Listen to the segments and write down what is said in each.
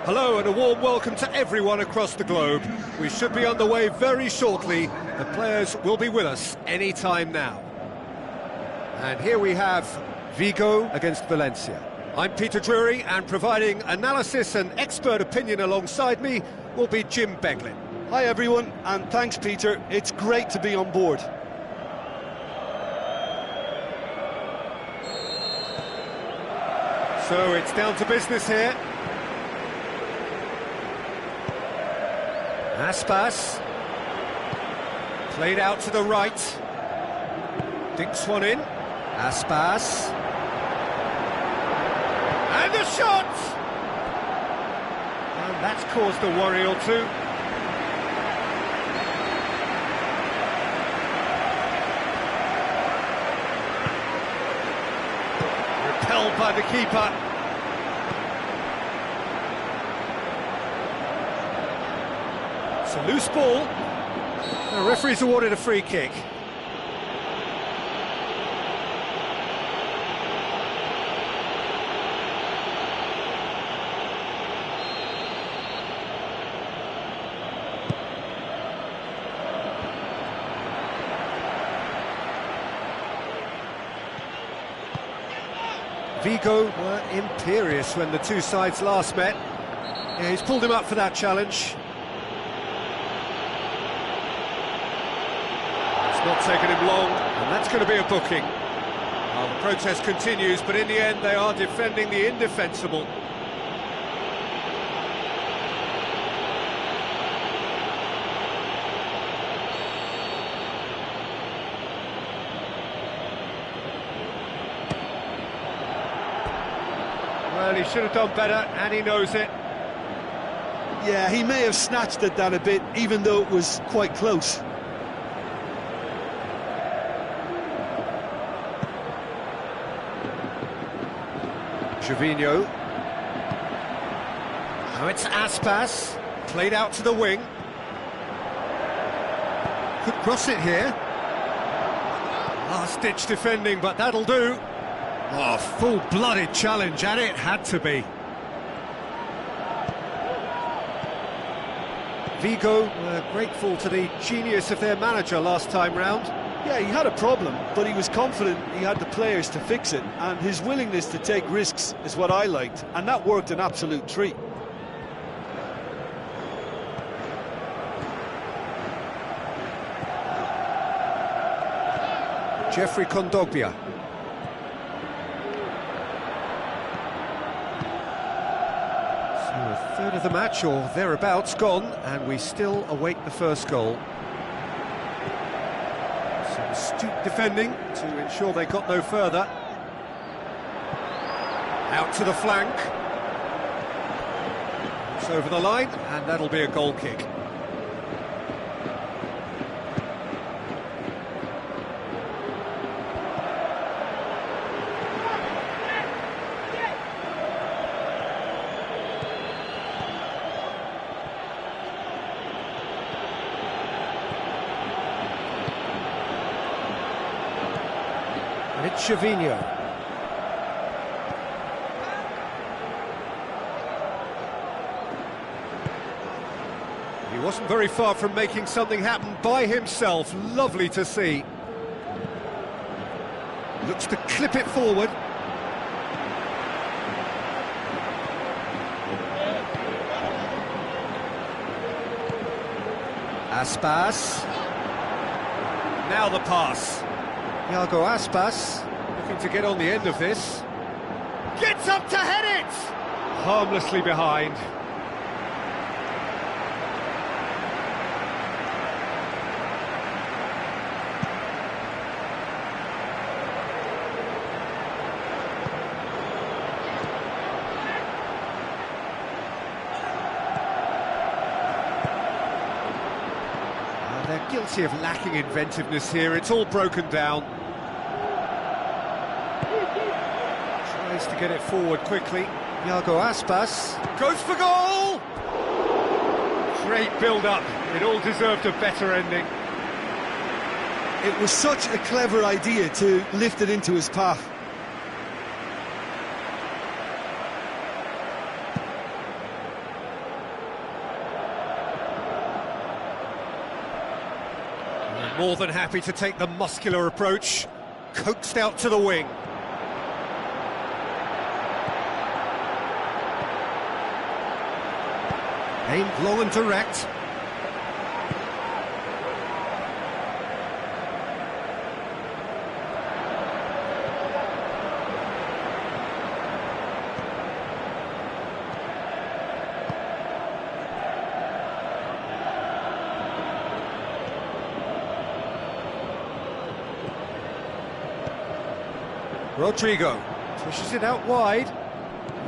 Hello and a warm welcome to everyone across the globe. We should be underway very shortly. The players will be with us any time now. And here we have Vigo against Valencia. I'm Peter Drury, and providing analysis and expert opinion alongside me will be Jim Beglin. Hi everyone, and thanks Peter. It's great to be on board. So it's down to business here. Aspas. Played out to the right. Dinks one in. Aspas. And a shot! And that's caused a worry or two. Repelled by the keeper. It's a loose ball. The referee's awarded a free kick. Vigo were imperious when the two sides last met. Yeah, he's pulled him up for that challenge. It's not taken him long, and that's going to be a booking. Well, the protest continues, but in the end they are defending the indefensible. Well, he should have done better, and he knows it. Yeah, he may have snatched it down a bit, even though it was quite close. Gervinho. Now it's Aspas, played out to the wing. Could cross it here. Last-ditch defending, but that'll do. Oh, full-blooded challenge, and it had to be. Vigo were grateful to the genius of their manager last time round. Yeah, he had a problem, but he was confident he had the players to fix it, and his willingness to take risks is what I liked, and that worked an absolute treat. Jeffrey Kondogbia. A third of the match, or thereabouts, gone, and we still await the first goal. Some astute defending to ensure they got no further. Out to the flank. It's over the line, and that'll be a goal kick. And it's Gervinho. He wasn't very far from making something happen by himself. Lovely to see. Looks to clip it forward. Aspas. Now the pass. Iago Aspas, looking to get on the end of this. Gets up to head it! Harmlessly behind. They're guilty of lacking inventiveness here. It's all broken down. Tries to get it forward quickly. Iago Aspas goes for goal! Great build-up. It all deserved a better ending. It was such a clever idea to lift it into his path. More than happy to take the muscular approach, coaxed out to the wing. Aimed long and direct. Rodrigo pushes it out wide.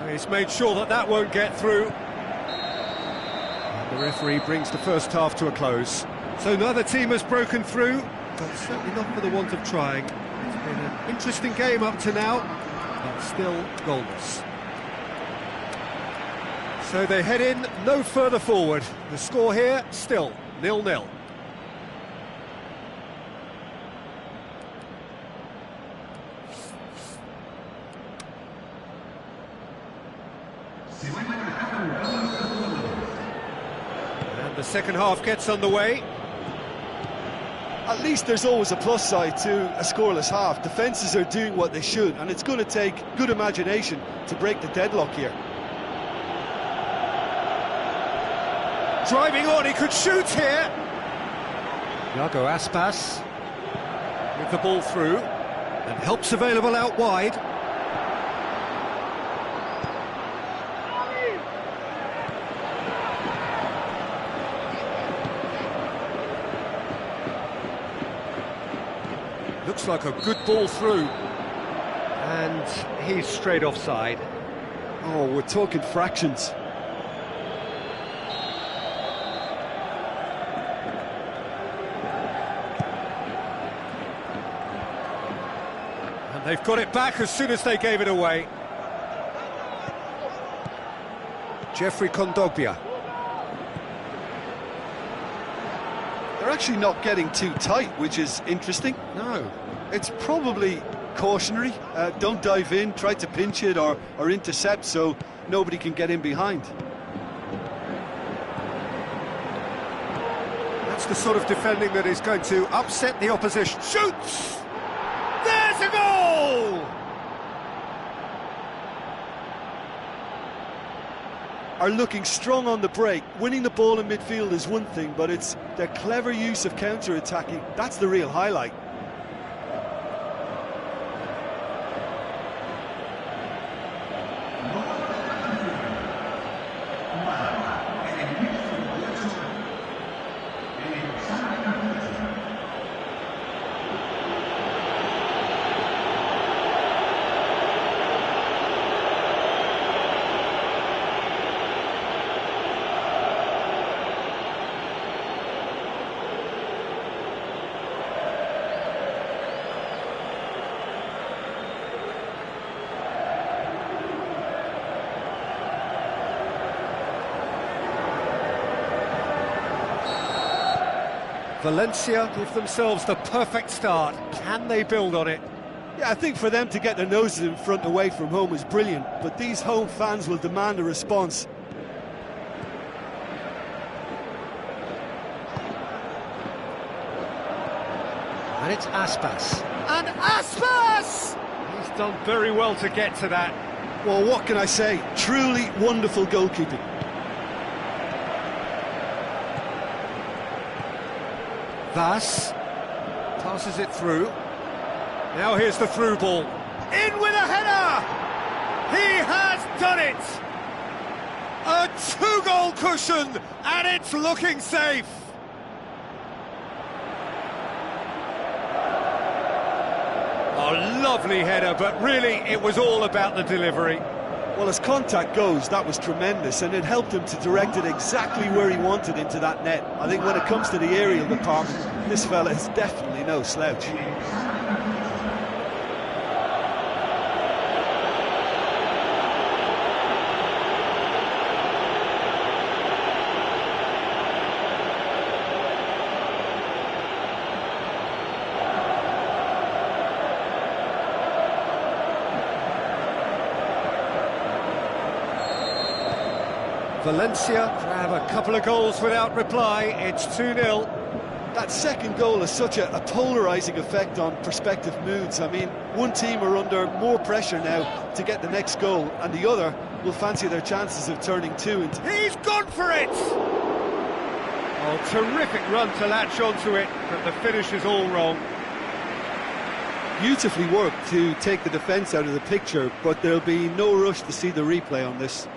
He's made sure that that won't get through. And the referee brings the first half to a close. So neither team has broken through, but certainly not for the want of trying. It's been an interesting game up to now, but still goalless. So they head in no further forward. The score here still 0-0. And the second half gets underway. At least there's always a plus side to a scoreless half. Defences are doing what they should, and it's going to take good imagination to break the deadlock here. Driving on, he could shoot here. Iago Aspas with the ball through, and help's available out wide. Looks like a good ball through, and he's straight offside. Oh, we're talking fractions. And they've got it back as soon as they gave it away. Jeffrey Kondogbia. They're actually not getting too tight, which is interesting. No. It's probably cautionary. Don't dive in, try to pinch it or intercept so nobody can get in behind. That's the sort of defending that is going to upset the opposition. Shoots! There's a goal! Are looking strong on the break. Winning the ball in midfield is one thing, but it's their clever use of counter-attacking. That's the real highlight. Valencia give themselves the perfect start. Can they build on it? Yeah, I think for them to get their noses in front away from home is brilliant, but these home fans will demand a response. And it's Aspas. And Aspas! He's done very well to get to that. Well, what can I say? Truly wonderful goalkeeping. Vas passes it through. Now here's the through ball. In with a header! He has done it! A two-goal cushion, and it's looking safe. A lovely header, but really it was all about the delivery. Well, as contact goes, that was tremendous, and it helped him to direct it exactly where he wanted into that net. I think when it comes to the aerial department, this fella is definitely no slouch. Valencia grab a couple of goals without reply. It's 2-0. That second goal has such a polarising effect on prospective moods. I mean, one team are under more pressure now to get the next goal, and the other will fancy their chances of turning two into... He's gone for it! Oh, terrific run to latch onto it, but the finish is all wrong. Beautifully worked to take the defence out of the picture, but there'll be no rush to see the replay on this.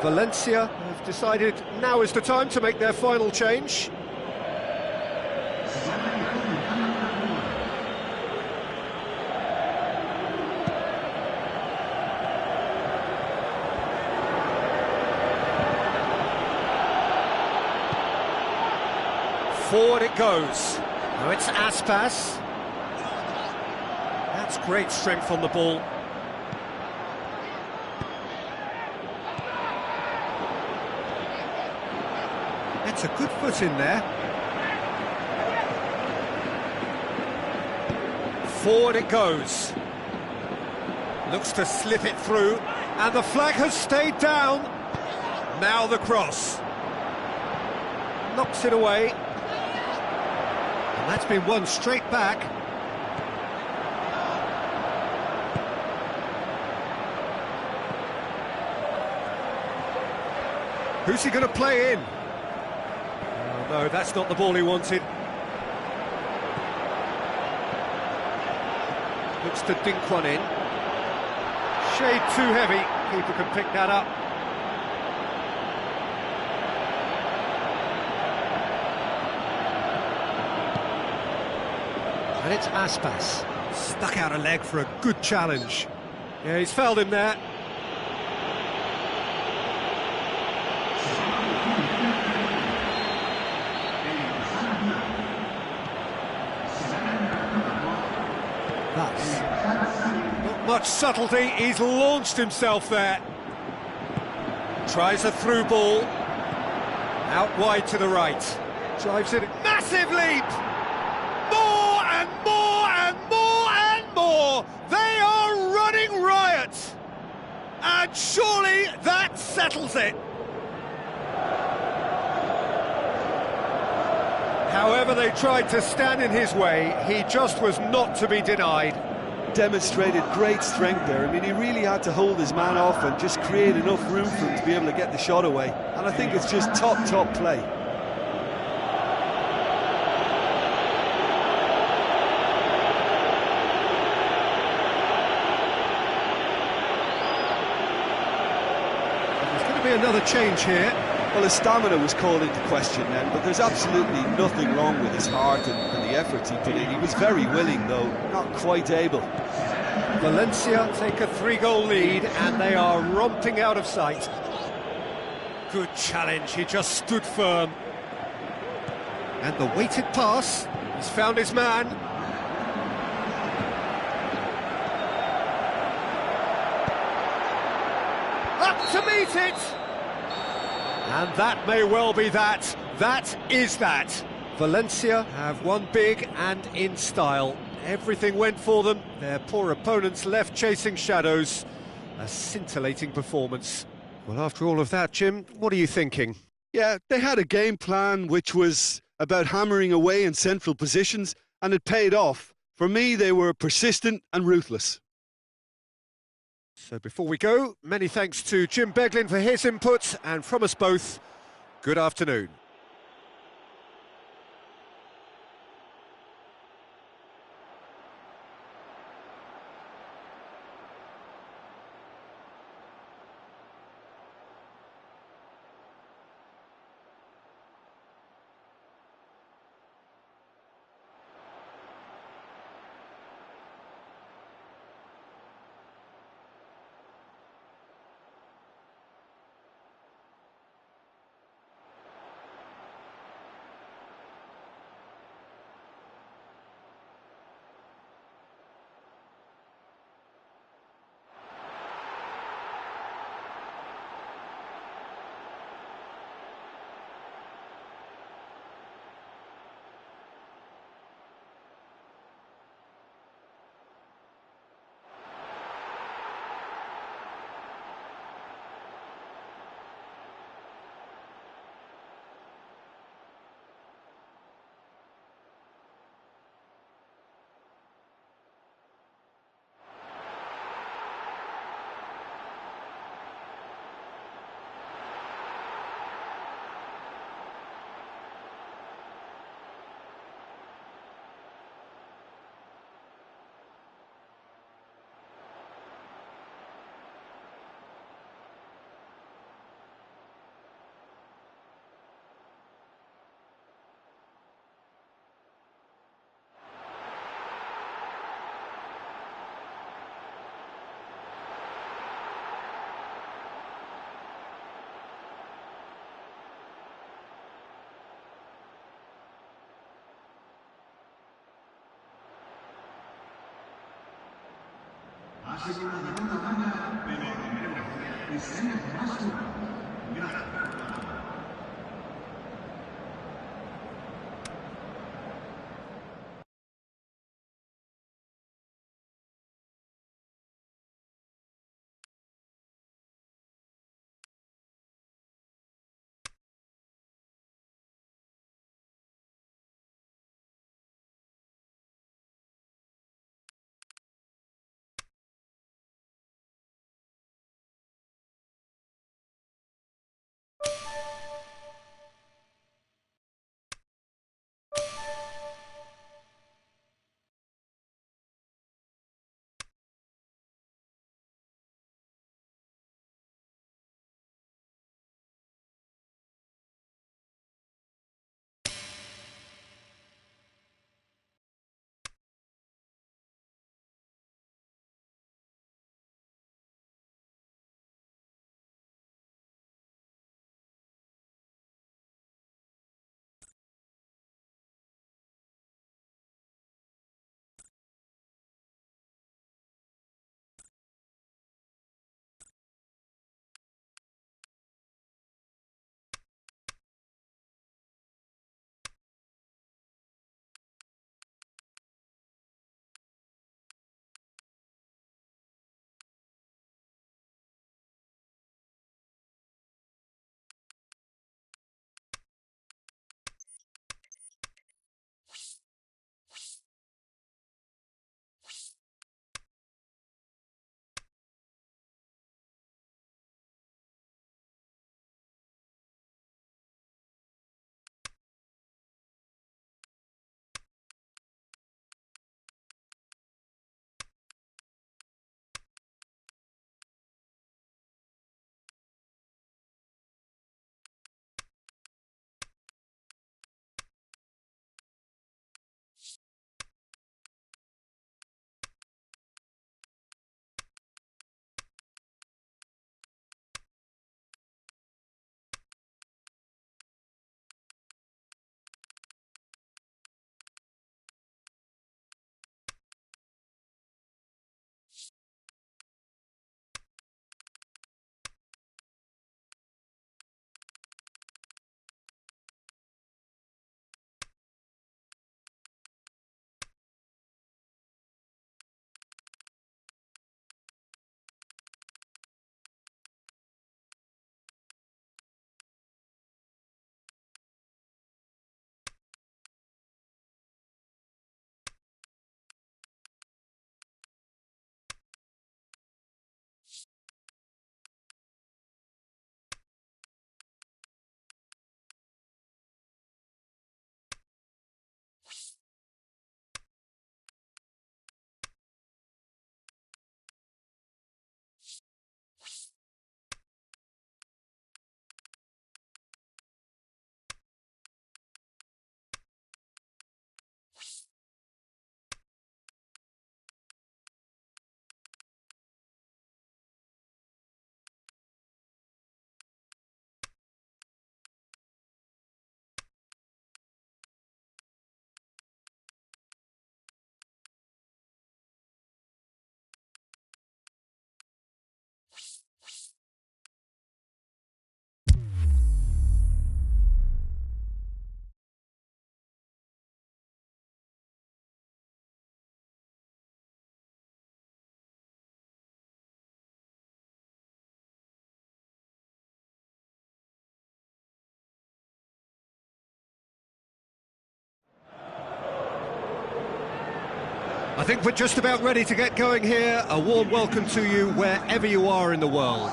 Valencia have decided now is the time to make their final change. Forward it goes. Now it's Aspas. That's great strength on the ball. That's a good foot in there. Forward it goes. Looks to slip it through, and the flag has stayed down. Now the cross. Knocks it away. And that's been won straight back. Who's he going to play in? No, that's not the ball he wanted. Looks to dink one in. Shade too heavy. Keeper can pick that up. And it's Aspas. Stuck out a leg for a good challenge. Yeah, he's fouled him there. Not much subtlety, he's launched himself there. Tries a through ball. Out wide to the right. Drives it. Massive leap! More and more and more and more! They are running riot! And surely that settles it! However they tried to stand in his way, he just was not to be denied. Demonstrated great strength there. I mean, he really had to hold his man off and just create enough room for him to be able to get the shot away. And I think it's just top play. There's going to be another change here. Well, his stamina was called into question then, but there's absolutely nothing wrong with his heart and the efforts he put in. He was very willing, though, not quite able. Valencia take a 3-goal lead, and they are romping out of sight. Good challenge, he just stood firm. And the weighted pass, he's found his man. Up to meet it! And that may well be that. That is that. Valencia have won big and in style. Everything went for them. Their poor opponents left chasing shadows. A scintillating performance. Well, after all of that, Jim, what are you thinking? Yeah, they had a game plan which was about hammering away in central positions, and it paid off. For me, they were persistent and ruthless. So before we go, many thanks to Jim Beglin for his input, and from us both, good afternoon. I think we're just about ready to get going here. A warm welcome to you wherever you are in the world.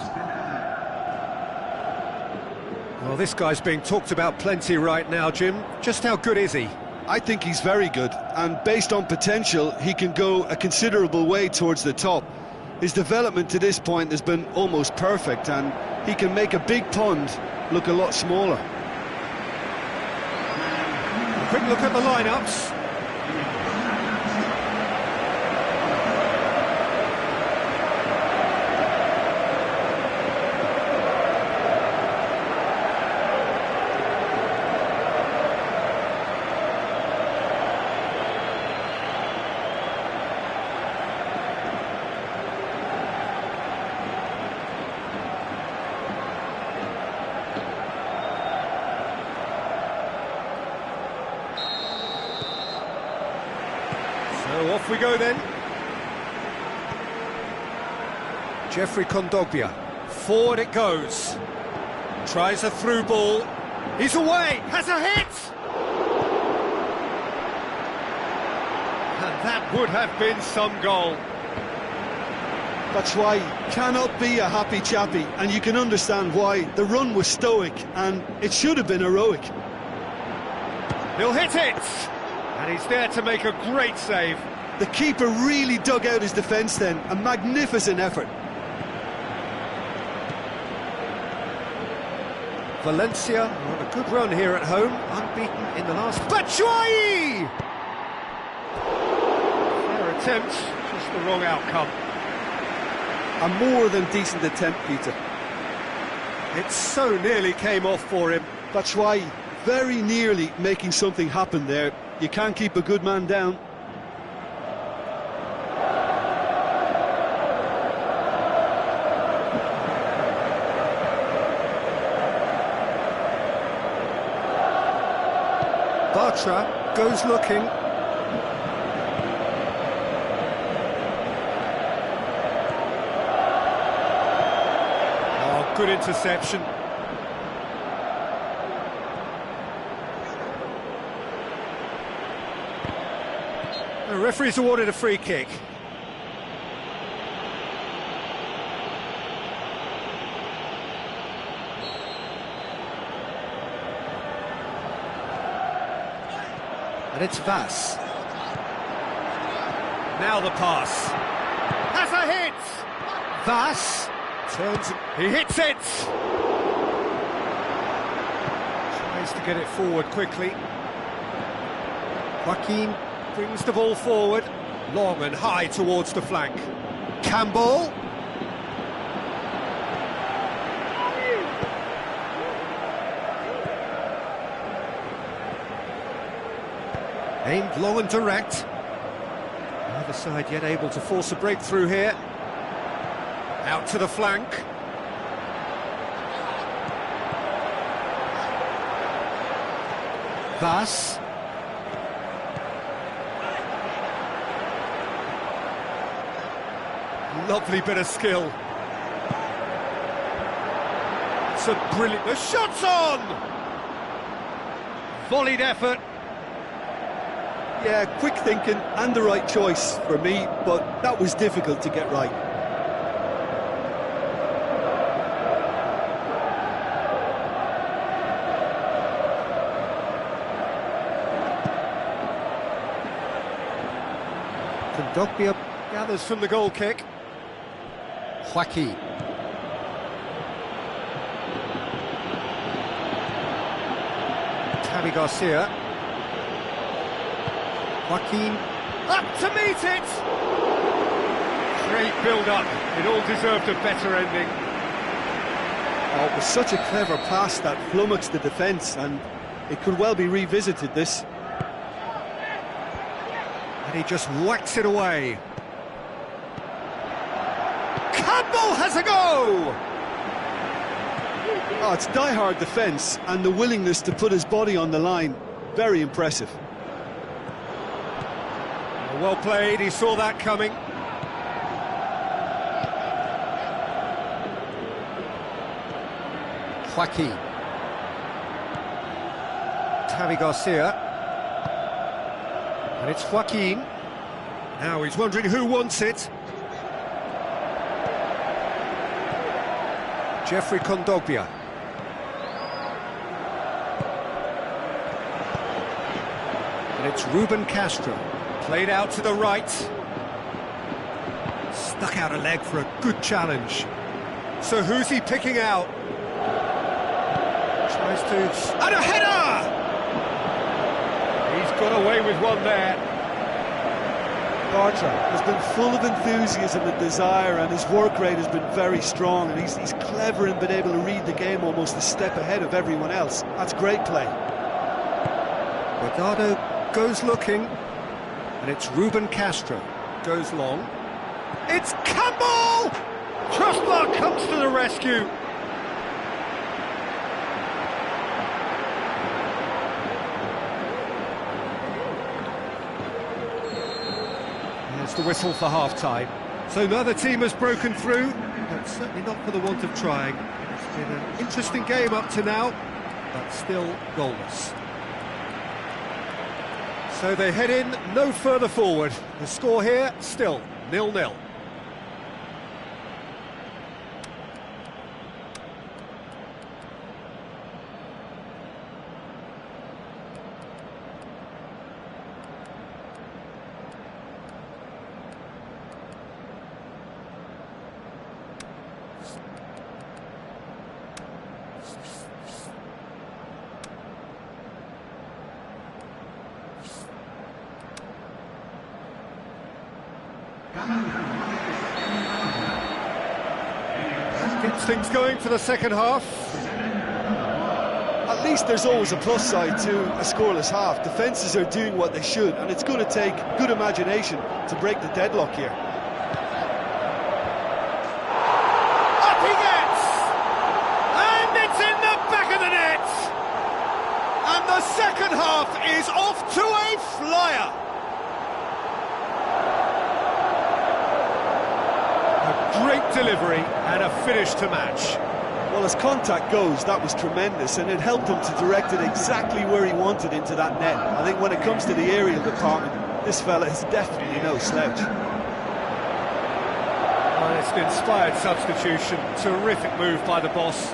Well, this guy's being talked about plenty right now, Jim. Just how good is he? I think he's very good, and based on potential, he can go a considerable way towards the top. His development to this point has been almost perfect, and he can make a big pond look a lot smaller. A quick look at the lineups. we go then. Jeffrey Kondogbia. Forward it goes. Tries a through ball. He's away. Has a hit. And that would have been some goal. That's why he cannot be a happy chappy, and you can understand why. The run was stoic, and it should have been heroic. He'll hit it! And he's there to make a great save. The keeper really dug out his defence then, a magnificent effort. Valencia are on a good run here at home, unbeaten in the last... Batshuayi! Fair attempt, just the wrong outcome. A more than decent attempt, Peter. It so nearly came off for him. Batshuayi very nearly making something happen there. You can't keep a good man down. Bartra goes looking. Oh, good interception. The referee's awarded a free kick. And it's Vass. Now the pass. Has a hit! Vass turns, he hits it! Tries to get it forward quickly. Joaquin brings the ball forward, long and high towards the flank. Campbell. Aimed long and direct. Neither side yet able to force a breakthrough here. Out to the flank. Vass. Lovely bit of skill. It's a brilliant... The shot's on! Volleyed effort. Yeah, quick thinking and the right choice for me, but that was difficult to get right. Kondogbia gathers from the goal kick. Joaquin. Tavi Garcia. Joaquin up to meet it! Great build-up, it all deserved a better ending. Oh, it was such a clever pass that flummoxed the defence, and it could well be revisited, this. And he just whacks it away. Campbell has a go! Oh, it's die-hard defence, and the willingness to put his body on the line. Very impressive. Well played, he saw that coming. Joaquin. Tavi Garcia. And it's Joaquin. Now he's wondering who wants it. Jeffrey Kondogbia. And it's Ruben Castro. Played out to the right. Stuck out a leg for a good challenge. So who's he picking out? Tries to... And a header! He's got away with one there. Bartra has been full of enthusiasm and desire, and his work rate has been very strong, and he's clever and been able to read the game almost a step ahead of everyone else. That's great play. Rodado goes looking. And it's Ruben Castro, goes long. It's Campbell! Crossbar comes to the rescue. whistle for half-time. So neither team has broken through, but certainly not for the want of trying. It's been an interesting game up to now, but still goalless. So they head in no further forward. The score here, still 0-0. That gets things going for the second half. At least there's always a plus side to a scoreless half. Defences are doing what they should, and it's going to take good imagination to break the deadlock here. Up he gets! And it's in the back of the net! And the second half is off to a flyer! Great delivery and a finish to match. Well, as contact goes, that was tremendous, and it helped him to direct it exactly where he wanted into that net. I think when it comes to the aerial department, this fella is definitely no slouch. Well, it's an inspired substitution. Terrific move by the boss.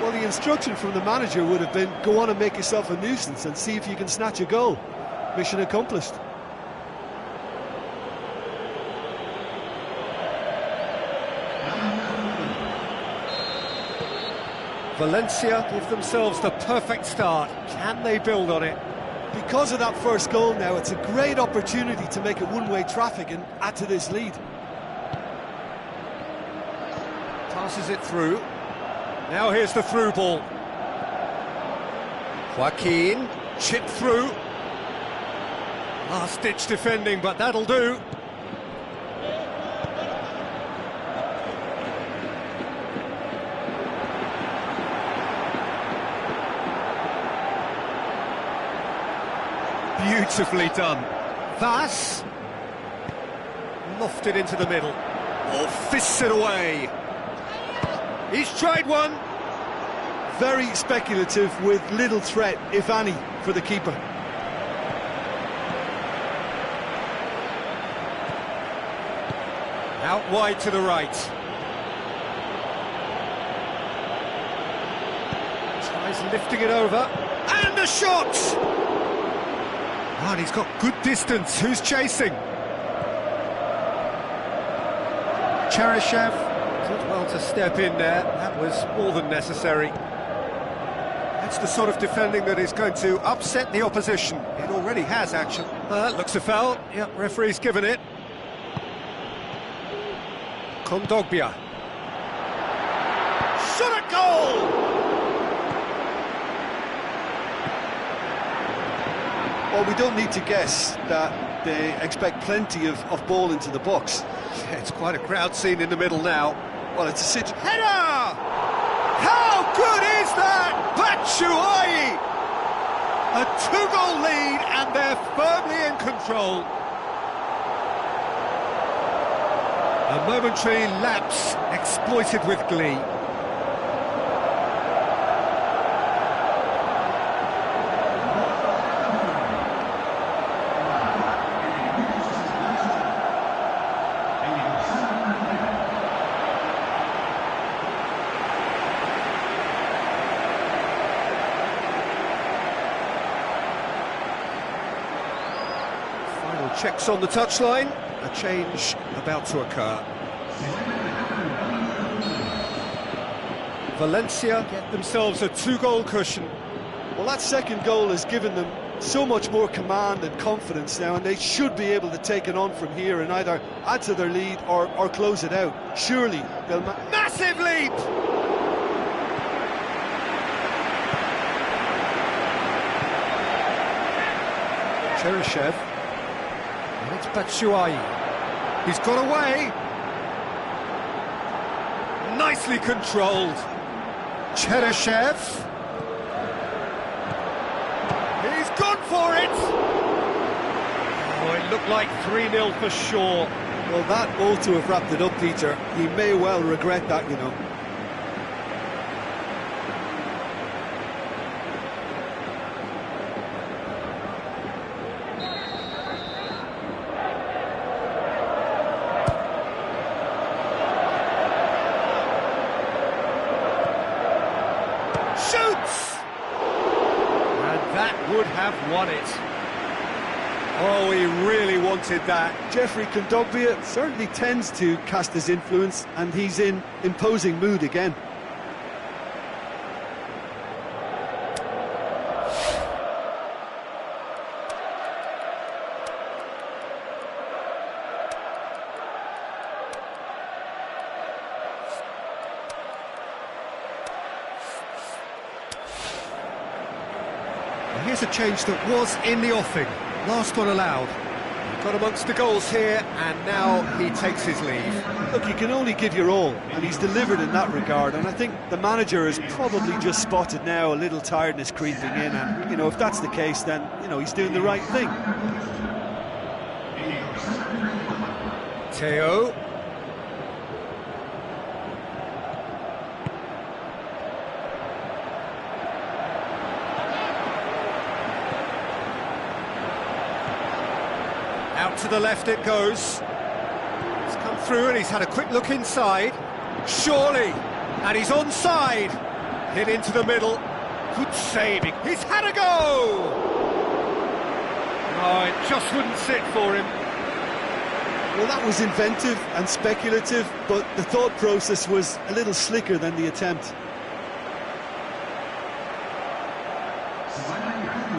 Well, the instruction from the manager would have been, go on and make yourself a nuisance and see if you can snatch a goal. Mission accomplished. Valencia give themselves the perfect start. Can they build on it? Because of that first goal now, it's a great opportunity to make it one-way traffic and add to this lead. Passes it through. Now here's the through ball. Joaquin, chipped through. Last-ditch defending, but that'll do. Beautifully done. Vas. Lofted into the middle. Or fists it away. He's tried one. Very speculative with little threat, if any, for the keeper. Out wide to the right. Tries lifting it over. And a shot! Oh, and he's got good distance. Who's chasing? Cheryshev did well to step in there. That was more than necessary. That's the sort of defending that is going to upset the opposition. It already has, actually. Looks a foul. Yep, referee's given it. Kondogbia. Shot a goal! Well, we don't need to guess that they expect plenty of ball into the box. Yeah, it's quite a crowd scene in the middle now. Well, it's a situation. Header! How good is that? Batshuayi! A two-goal lead, and they're firmly in control. A momentary lapse exploited with glee. Checks on the touchline, a change about to occur. Valencia get themselves a two-goal cushion. Well, that second goal has given them so much more command and confidence now, and they should be able to take it on from here and either add to their lead or close it out. Surely they'll... Massive leap! Cheryshev. And it's Batshuayi. He's got away. Nicely controlled. Cheryshev. He's gone for it. Oh, it looked like 3-0 for sure. Well, that ought to have wrapped it up, Peter. He may well regret that, you know. Shoots! And that would have won it. Oh, he really wanted that. Jeffrey Kondogbia certainly tends to cast his influence, and he's in imposing mood again. Here's a change that was in the offing. Last one allowed. Got amongst the goals here, and now he takes his leave. Look, you can only give your all, and he's delivered in that regard, and I think the manager has probably just spotted now a little tiredness creeping in, and, you know, if that's the case, then, you know, he's doing the right thing. Theo. Out to the left it goes. He's come through and he's had a quick look inside. Surely! And he's onside! Hit into the middle. Good saving. He's had a go! Oh, it just wouldn't sit for him. Well, that was inventive and speculative, but the thought process was a little slicker than the attempt.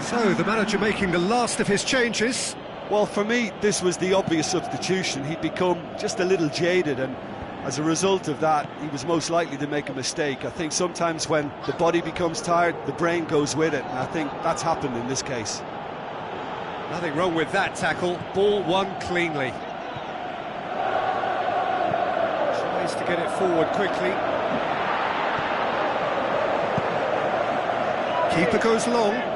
So, the manager making the last of his changes. Well, for me, this was the obvious substitution. He'd become just a little jaded, and as a result of that, he was most likely to make a mistake. I think sometimes when the body becomes tired, the brain goes with it, and I think that's happened in this case. Nothing wrong with that tackle. Ball won cleanly. Tries to get it forward quickly. Keeper goes long.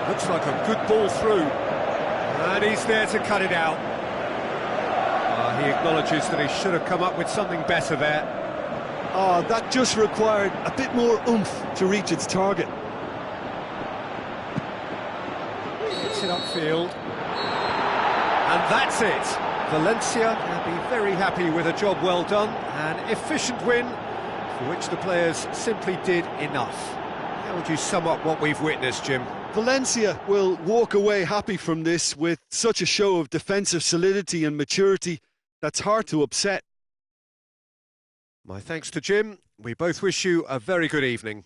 Looks like a good ball through. And he's there to cut it out. He acknowledges that he should have come up with something better there. That just required a bit more oomph to reach its target. Gets it upfield. And that's it. Valencia can be very happy with a job well done. An efficient win for which the players simply did enough. How would you sum up what we've witnessed, Jim? Valencia will walk away happy from this with such a show of defensive solidity and maturity that's hard to upset. My thanks to Jim. We both wish you a very good evening.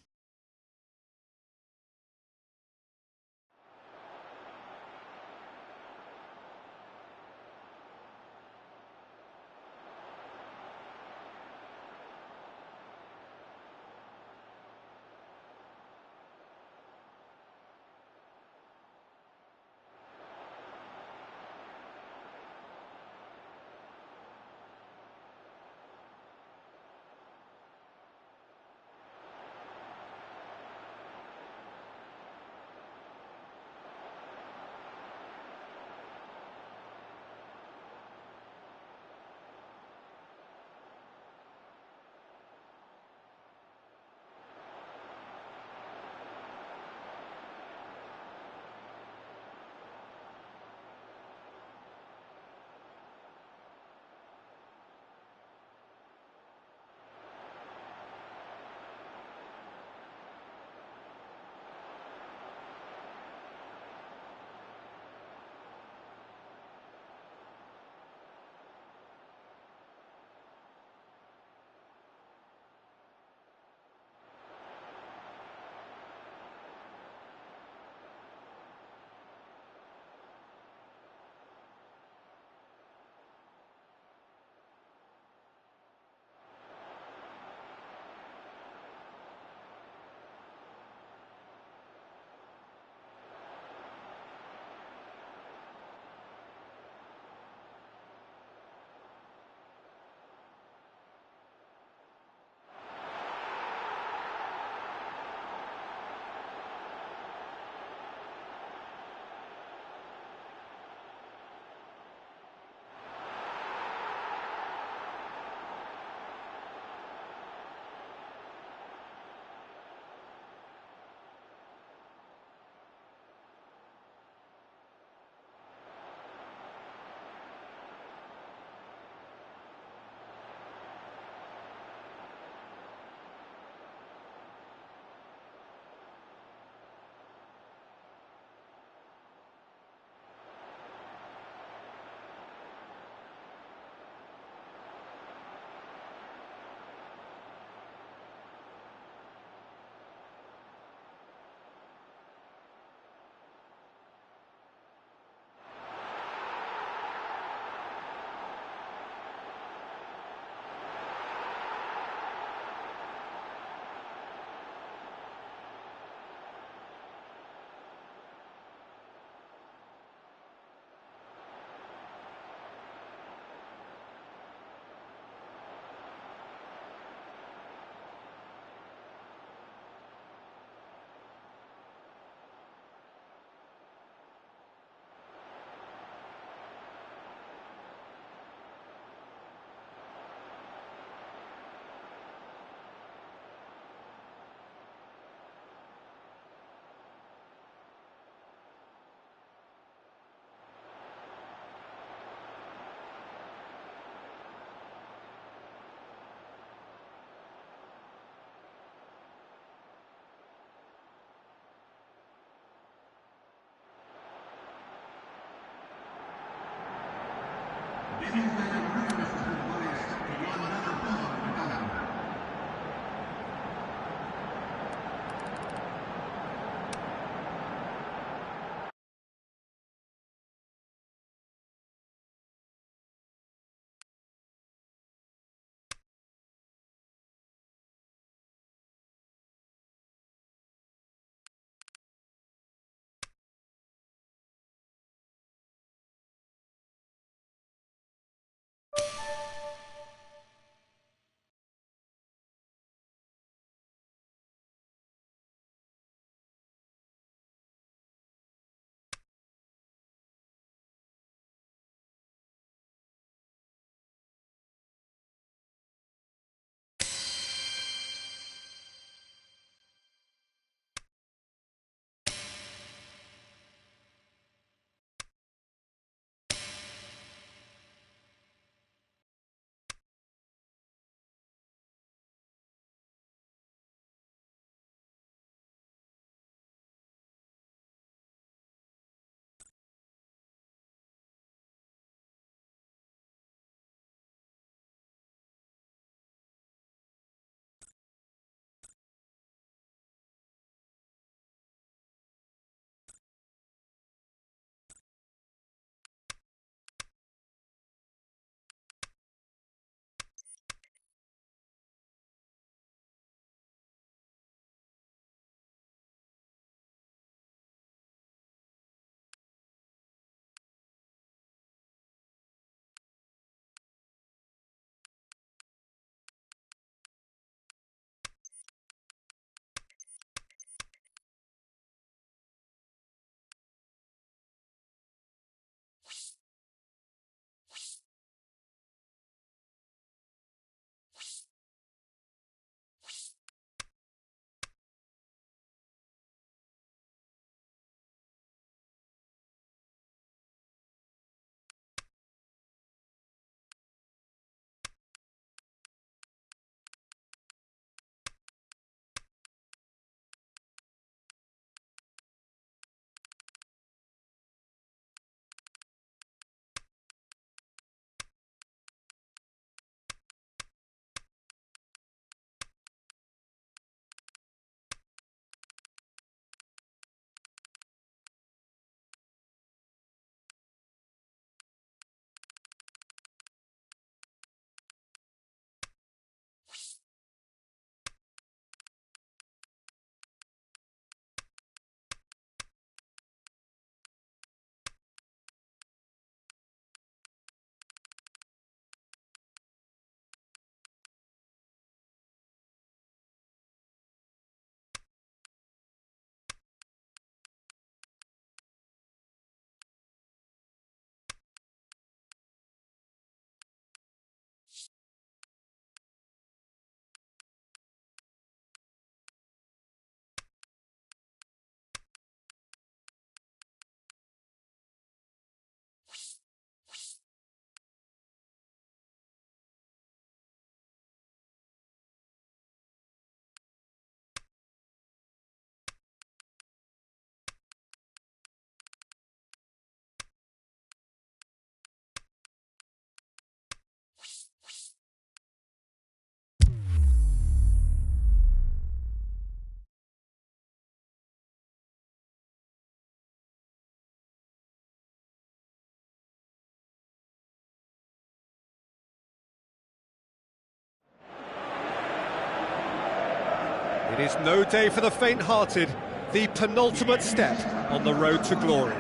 It is no day for the faint-hearted, the penultimate step on the road to glory.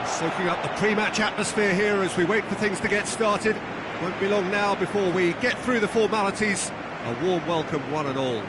Soaking up the pre-match atmosphere here as we wait for things to get started. Won't be long now before we get through the formalities. A warm welcome, one and all.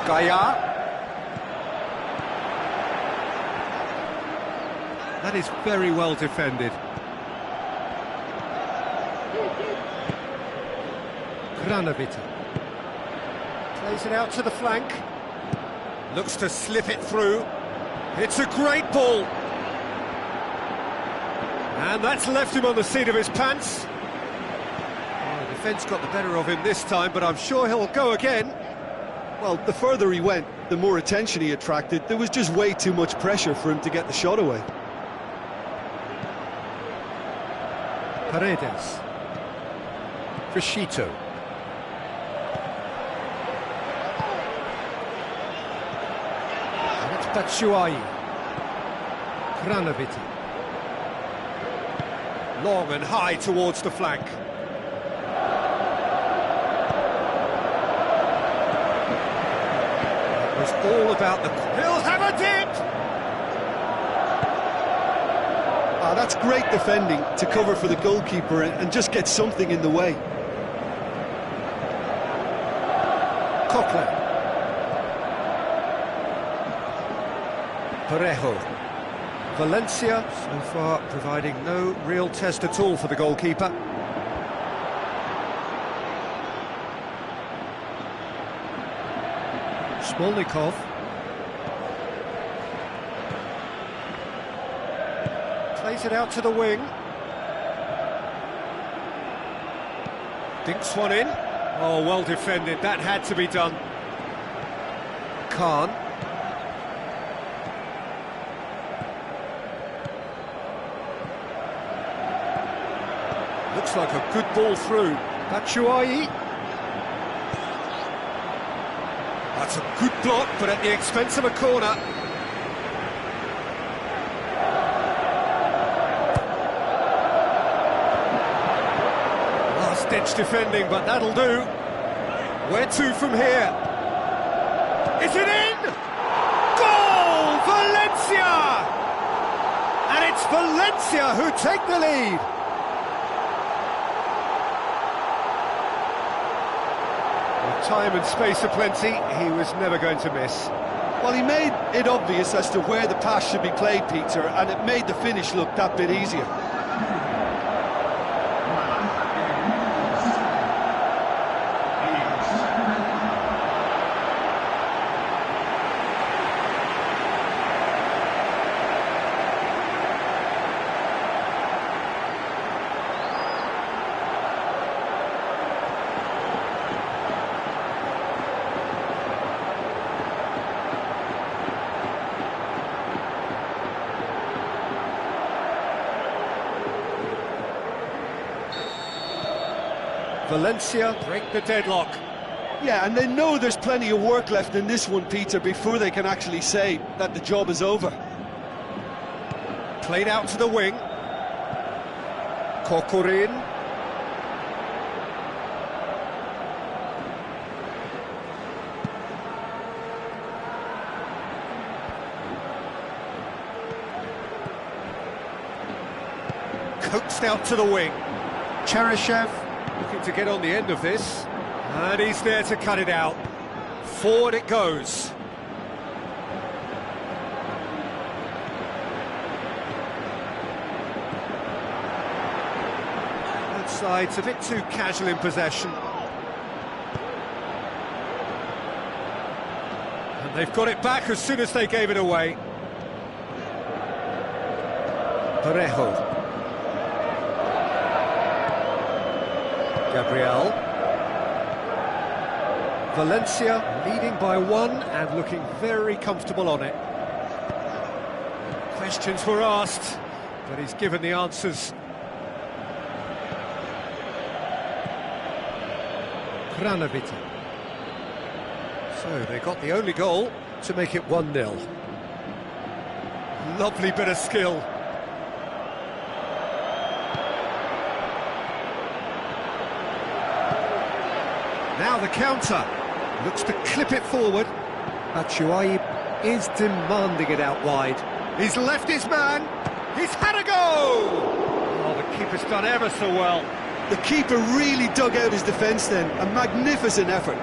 Gaya. That is very well defended. Granovita. Plays it out to the flank. Looks to slip it through. It's a great ball. And that's left him on the seat of his pants. Oh, the defence got the better of him this time, but I'm sure he'll go again. Well, the further he went, the more attention he attracted. There was just way too much pressure for him to get the shot away. Paredes. Frishito. And it's Batshuayi. Granovita. Long and high towards the flank. It was all about the... He'll have a dip! Ah, that's great defending to cover for the goalkeeper and just get something in the way. Coquelin. Parejo. Valencia, so far, providing no real test at all for the goalkeeper. Smolnikov. Plays it out to the wing. Dinks one in. Oh, well defended. That had to be done. Khan. Looks like a good ball through. Batshuayi. That's a good block, but at the expense of a corner. Last-ditch defending, but that'll do. Where to from here? Is it in? Goal! Valencia! And it's Valencia who take the lead. Time and space aplenty, he was never going to miss. Well, he made it obvious as to where the pass should be played, Peter, and it made the finish look that bit easier. Valencia break the deadlock. Yeah, and they know there's plenty of work left in this one, Peter, before they can actually say that the job is over. Played out to the wing. Corcoran. Coaxed out to the wing. Cheryshev looking to get on the end of this, and he's there to cut it out. Forward it goes. Both sides a bit too casual in possession. And they've got it back as soon as they gave it away. Parejo. Gabriel. Valencia leading by one and looking very comfortable on it. Questions were asked, but he's given the answers. Granovita. So they got the only goal to make it 1-0. Lovely bit of skill. Now the counter, looks to clip it forward. Batshuayi is demanding it out wide. He's left his man, he's had a go! Oh, the keeper's done ever so well. The keeper really dug out his defence then, a magnificent effort.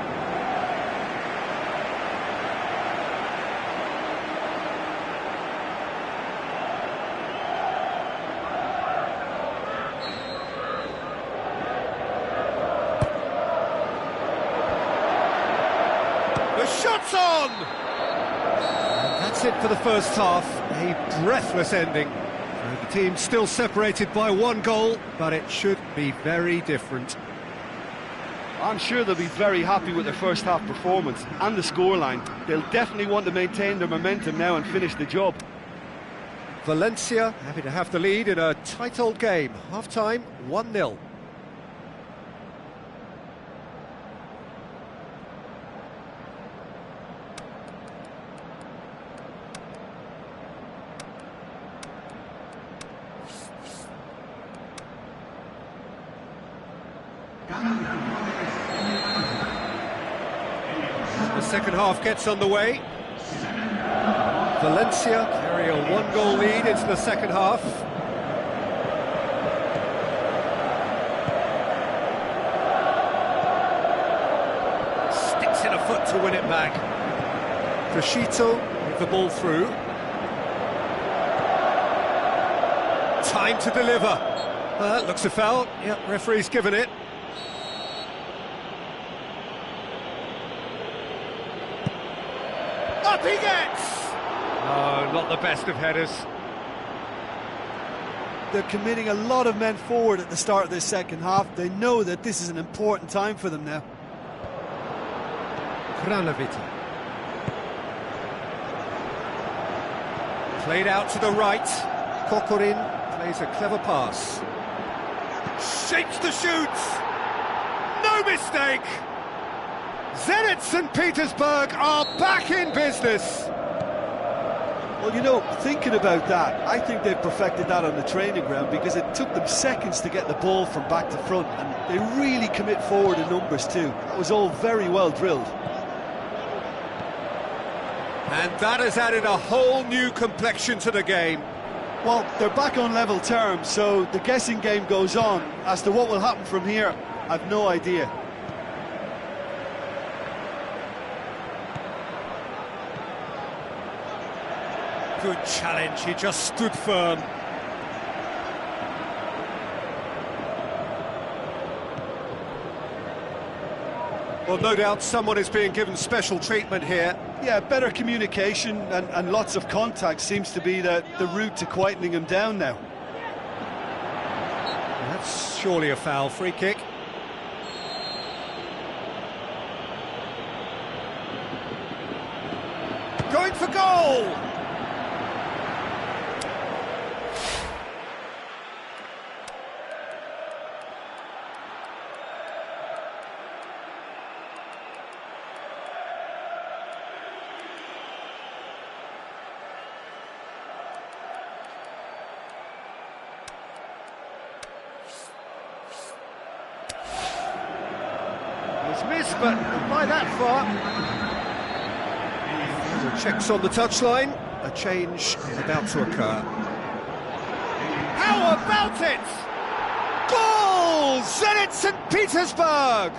It's on! And that's it for the first half. A breathless ending. The team still separated by 1 goal, but it should be very different. I'm sure they'll be very happy with their first half performance and the scoreline. They'll definitely want to maintain their momentum now and finish the job. Valencia happy to have the lead in a tight old game. Half-time, 1-0. The second half gets underway. Valencia carry a 1-goal lead into the second half. Sticks in a foot to win it back. Crescito with the ball through. Time to deliver. That looks a foul. Yep, referee's given it. Up he gets! Oh, not the best of headers. They're committing a lot of men forward at the start of this second half. They know that this is an important time for them now. Kranovita. Played out to the right. Kokorin plays a clever pass. Shapes the shoot! No mistake! Zenit St. Petersburg are back in business! Well, you know, thinking about that, I think they've perfected that on the training ground because it took them seconds to get the ball from back to front, and they really commit forward in numbers too. That was all very well drilled. And that has added a whole new complexion to the game. Well, they're back on level terms, so the guessing game goes on. As to what will happen from here, I've no idea. Good challenge, he just stood firm. Well, no doubt someone is being given special treatment here. Yeah, better communication and lots of contact seems to be the route to quietening him down now. That's surely a foul. Free kick. Going for goal! Missed, but not by that far. Checks on the touchline. A change about to occur. How about it? Goal! Zenit St. Petersburg!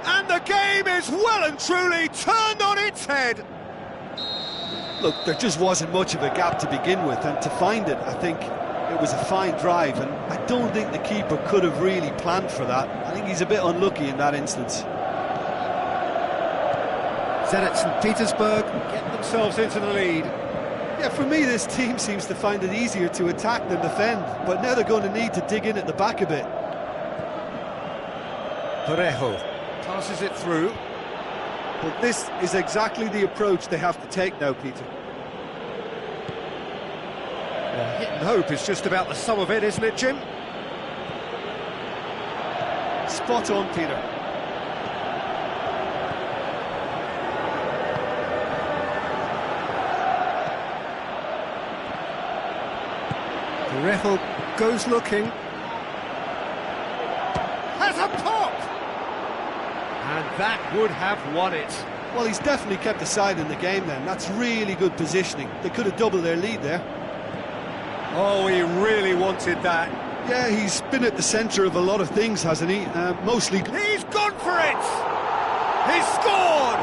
And the game is well and truly turned on its head. Look, there just wasn't much of a gap to begin with, and to find it, I think it was a fine drive, and I don't think the keeper could have really planned for that. I think he's a bit unlucky in that instance. Zenit St. Petersburg get themselves into the lead. Yeah, for me, this team seems to find it easier to attack than defend, but now they're going to need to dig in at the back a bit. Parejo passes it through. But this is exactly the approach they have to take now, Peter. Well, hit and hope is just about the sum of it, isn't it, Jim? Spot on, Peter. Parejo goes looking. Has a pop! And that would have won it. Well, he's definitely kept the side in the game then. That's really good positioning. They could have doubled their lead there. Oh, he really wanted that. Yeah, he's been at the centre of a lot of things, hasn't he? Mostly... He's gone for it! He's scored!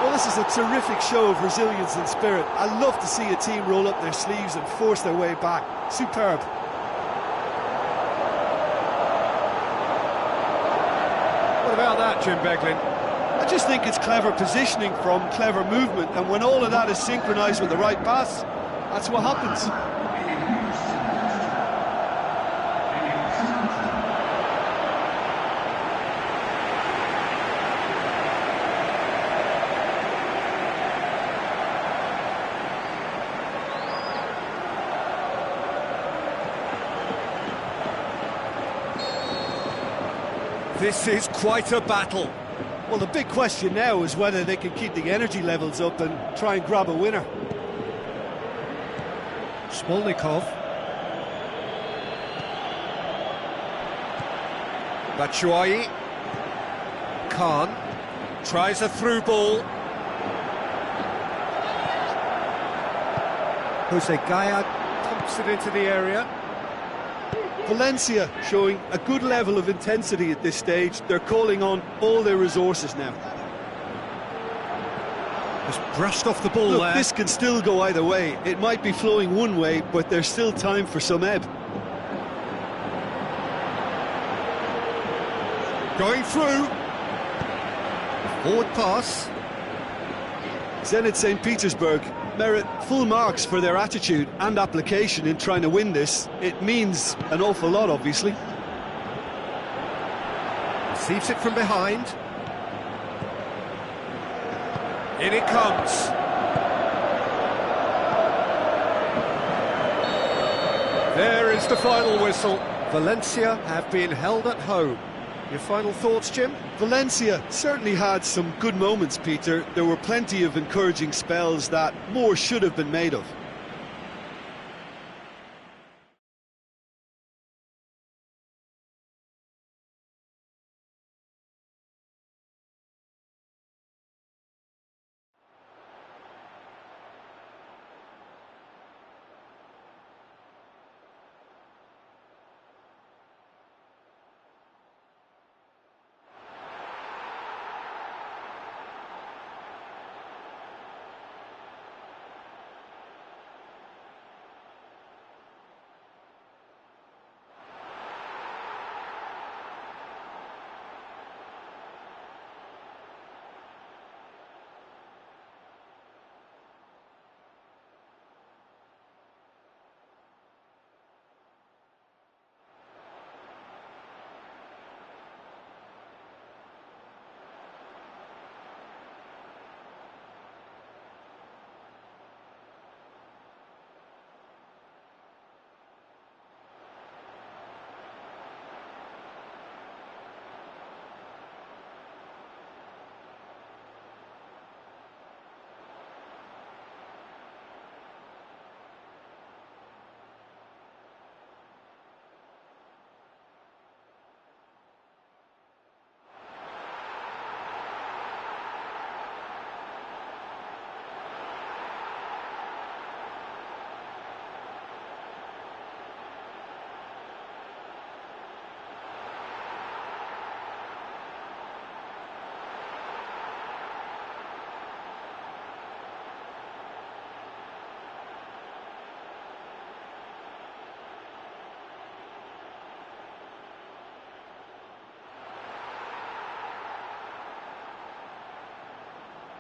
Well, this is a terrific show of resilience and spirit. I love to see a team roll up their sleeves and force their way back. Superb. What about that, Jim Beglin? I just think it's clever positioning from clever movement, and when all of that is synchronised with the right pass, that's what happens. This is quite a battle. Well, the big question now is whether they can keep the energy levels up and try and grab a winner. Smolnikov. Batshuayi. Khan tries a through ball. Jose Gaya pumps it into the area. Valencia showing a good level of intensity at this stage. They're calling on all their resources now. Just brushed off the ball. Look, there. this can still go either way. It might be flowing one way, but there's still time for some ebb. Going through. Forward pass. Zenit St. Petersburg merit full marks for their attitude and application in trying to win this. It means an awful lot, obviously. Receives it from behind. In it comes. There is the final whistle. Valencia have been held at home. Your final thoughts, Jim? Valencia certainly had some good moments, Peter. There were plenty of encouraging spells that more should have been made of.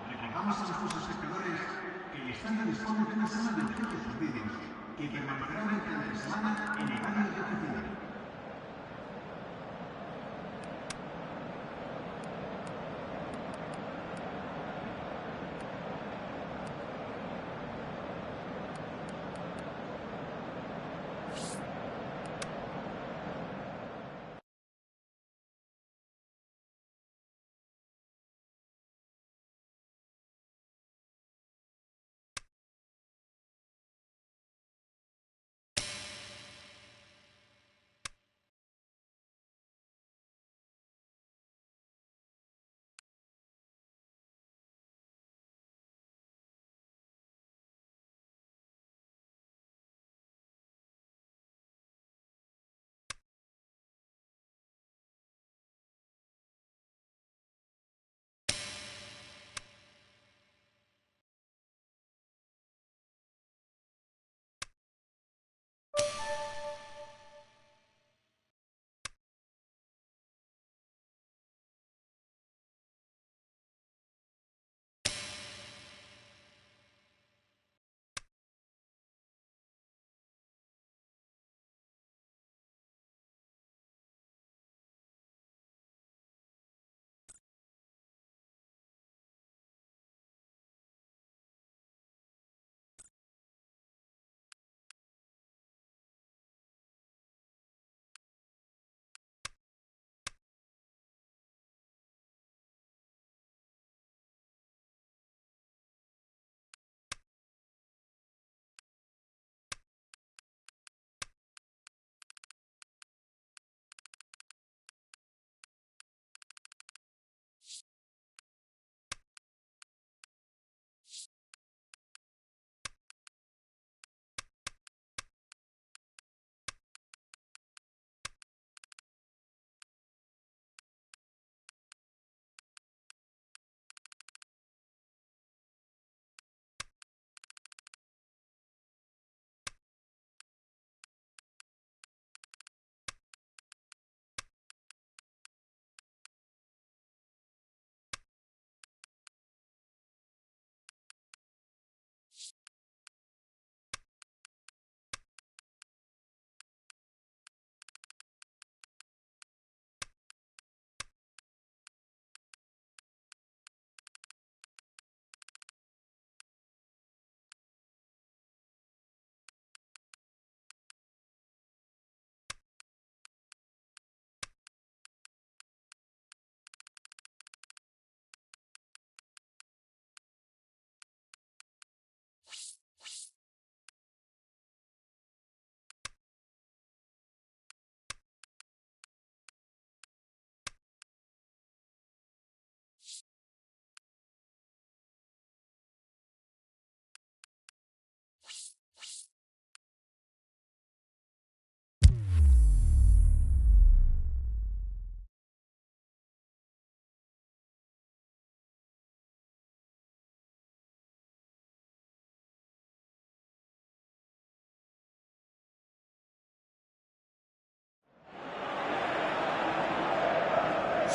Recordamos a nuestros espectadores que el estadio dispone de una sala de urgencias partidos que permanecerá durante la semana en horario de oficina.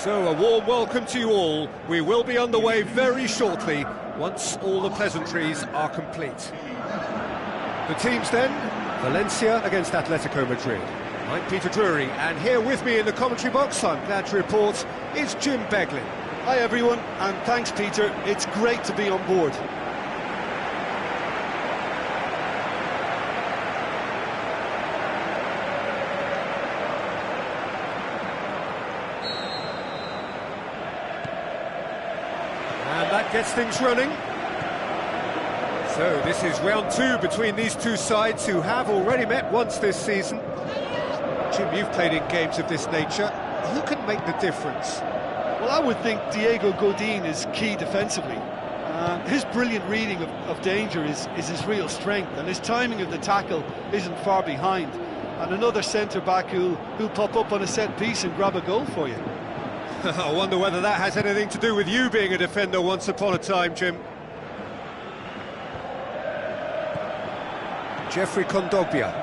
So, a warm welcome to you all. We will be underway very shortly, once all the pleasantries are complete. The teams then, Valencia against Atletico Madrid. I'm Peter Drury, and here with me in the commentary box, I'm glad to report, is Jim Beglin. Hi everyone, and thanks Peter, it's great to be on board. Gets things running. So this is round two between these two sides who have already met once this season. Jim, you've played in games of this nature. Who can make the difference? Well, I would think Diego Godin is key defensively. His brilliant reading of danger is his real strength, and his timing of the tackle isn't far behind. And another centre-back who'll pop up on a set piece and grab a goal for you. I wonder whether that has anything to do with you being a defender once upon a time, Jim. Jeffrey Kondogbia.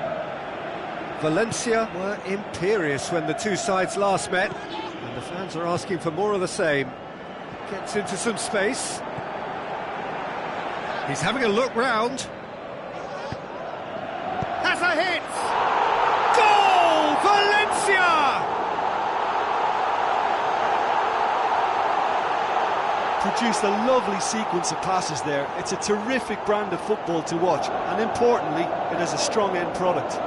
Valencia were imperious when the two sides last met, and the fans are asking for more of the same. Gets into some space. He's having a look round. Has a hit! Goal! Valencia! Produced a lovely sequence of passes there. It's a terrific brand of football to watch, and importantly, it has a strong end product.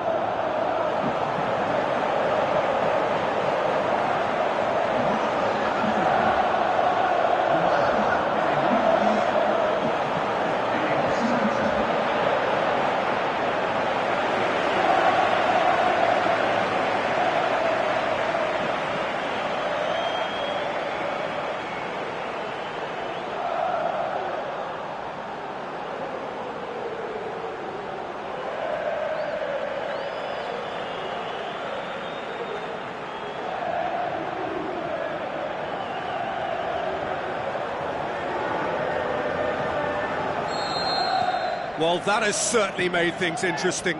Well, that has certainly made things interesting.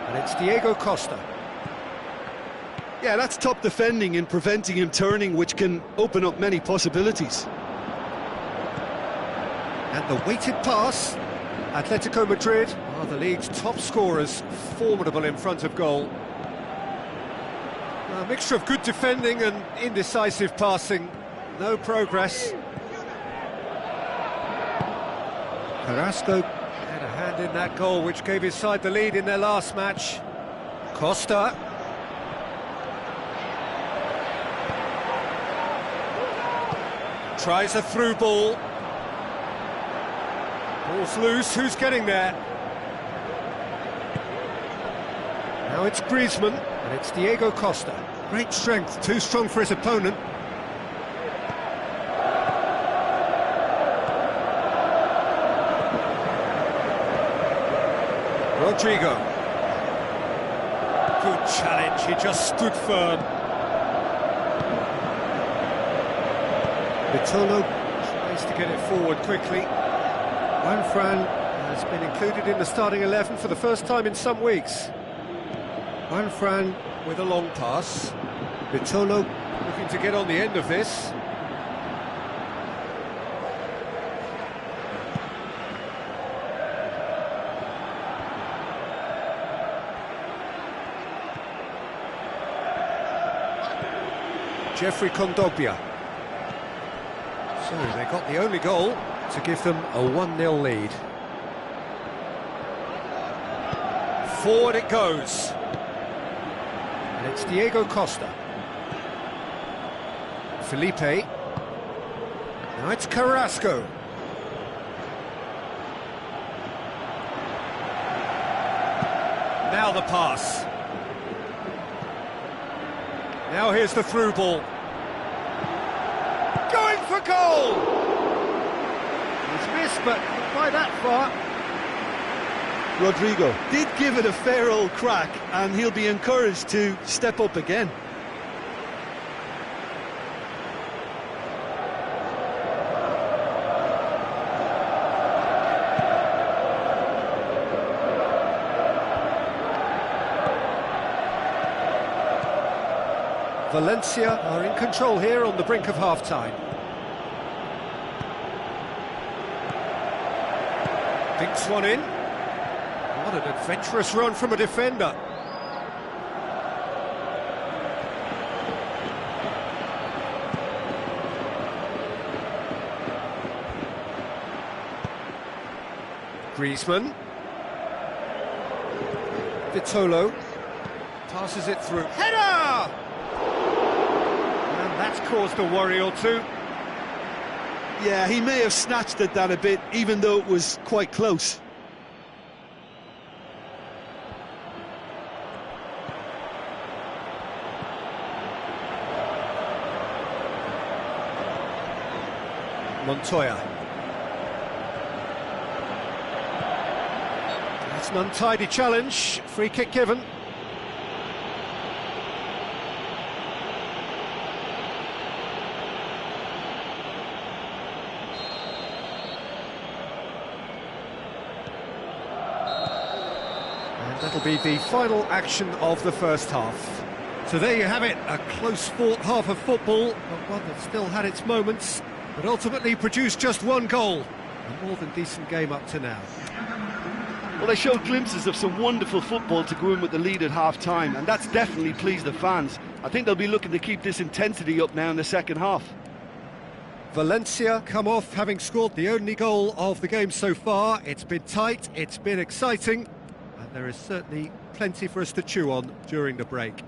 And it's Diego Costa. Yeah, that's top defending and preventing him turning, which can open up many possibilities. And the weighted pass. Atletico Madrid are the league's top scorers, formidable in front of goal. A mixture of good defending and indecisive passing. No progress. Carrasco had a hand in that goal which gave his side the lead in their last match. Costa. Tries a through ball. Ball's loose, who's getting there? Now it's Griezmann, and it's Diego Costa. Great strength, too strong for his opponent. Rodrigo. Good challenge, he just stood firm. Vitolo tries to get it forward quickly. Juanfran has been included in the starting 11 for the first time in some weeks. Juanfran with a long pass. Vitolo looking to get on the end of this. Jeffrey Kondogbia. So they got the only goal to give them a 1-0 lead. Forward it goes. And it's Diego Costa. Felipe. Now it's Carrasco. Now the pass. Now here's the through ball. Going for goal! He's missed, but not by that far. Rodrigo did give it a fair old crack, and he'll be encouraged to step up again. Valencia are in control here on the brink of half-time. Dinks one in. What an adventurous run from a defender. Griezmann. Vitolo passes it through. Header! And that's caused a worry or two. Yeah, he may have snatched at that a bit, even though it was quite close. Montoya. That's an untidy challenge. Free kick given. And that'll be the final action of the first half. So there you have it, a close-fought half of football, but one that still had its moments, but ultimately produced just one goal. A more than decent game up to now. Well, they showed glimpses of some wonderful football to go in with the lead at half-time, and that's definitely pleased the fans. I think they'll be looking to keep this intensity up now in the second half. Valencia come off having scored the only goal of the game so far. It's been tight, it's been exciting, and there is certainly plenty for us to chew on during the break.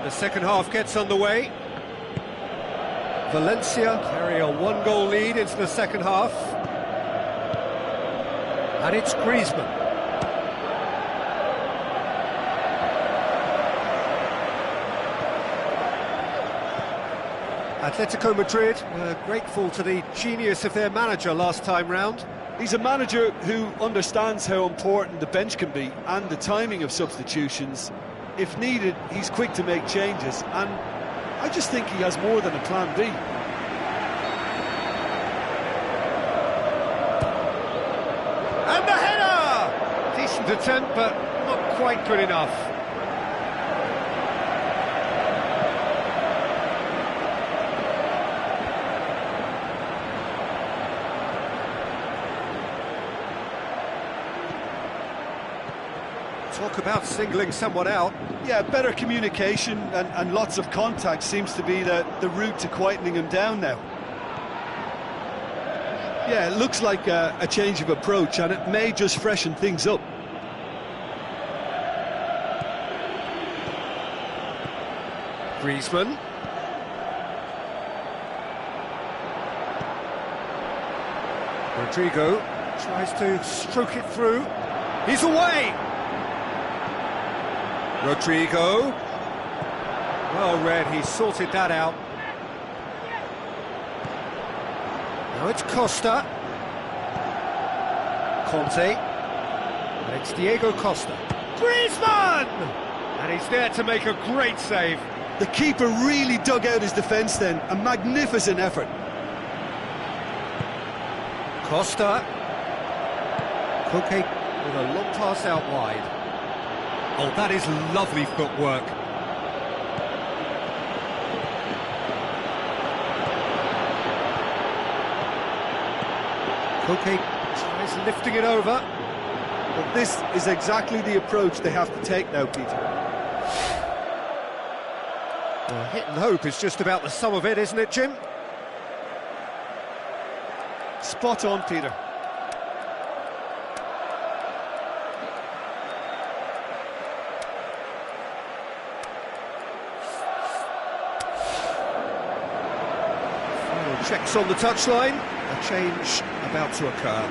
The second half gets underway. Valencia carry a one-goal lead into the second half. And it's Griezmann. Atletico Madrid were grateful to the genius of their manager last time round. He's a manager who understands how important the bench can be and the timing of substitutions. If needed, he's quick to make changes, and I just think he has more than a plan B. And the header! Decent attempt, but not quite good enough. Talk about singling someone out. Yeah, better communication and lots of contact seems to be the route to quietening him down now. Yeah, it looks like a change of approach, and it may just freshen things up. Griezmann. Rodrigo tries to stroke it through. He's away! Rodrigo. Well read, he sorted that out. Now it's Costa. Conte. And it's Diego Costa. Griezmann! And he's there to make a great save. The keeper really dug out his defence then. A magnificent effort. Costa. Koke with a long pass out wide. Oh, that is lovely footwork. Koke tries lifting it over. But this is exactly the approach they have to take now, Peter. Well, hit and hope is just about the sum of it, isn't it, Jim? Spot on, Peter. Checks on the touchline, a change about to occur.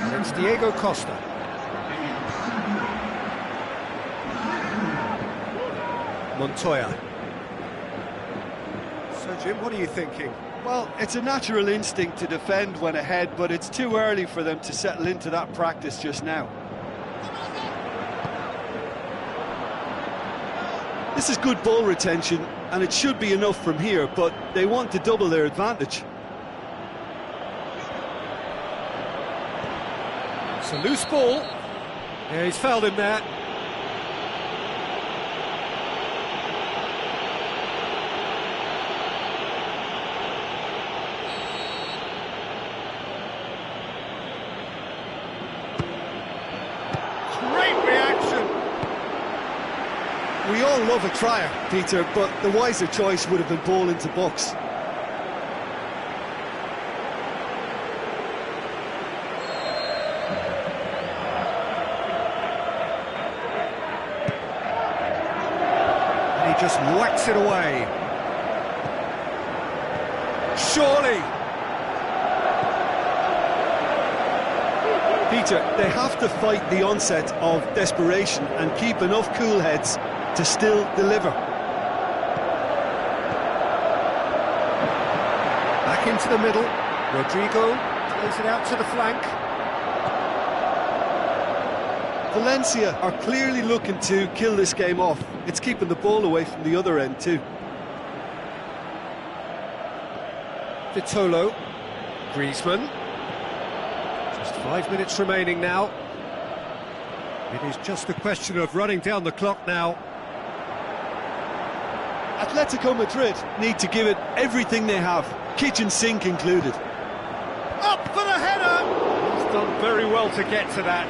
And it's Diego Costa. Montoya. So, Jim, what are you thinking? Well, it's a natural instinct to defend when ahead, but it's too early for them to settle into that practice just now. This is good ball retention, and it should be enough from here, but they want to double their advantage. It's a loose ball. Yeah, he's fouled him there. Great reaction. We all love a trier, Peter, but the wiser choice would have been ball into box. And he just whacks it away. Surely. Peter, they have to fight the onset of desperation and keep enough cool heads to still deliver. Back into the middle. Rodrigo plays it out to the flank. Valencia are clearly looking to kill this game off. It's keeping the ball away from the other end too. Vitolo. Griezmann. Just 5 minutes remaining now. It is just a question of running down the clock now. Atletico Madrid need to give it everything they have, kitchen sink included. Up for the header! He's done very well to get to that.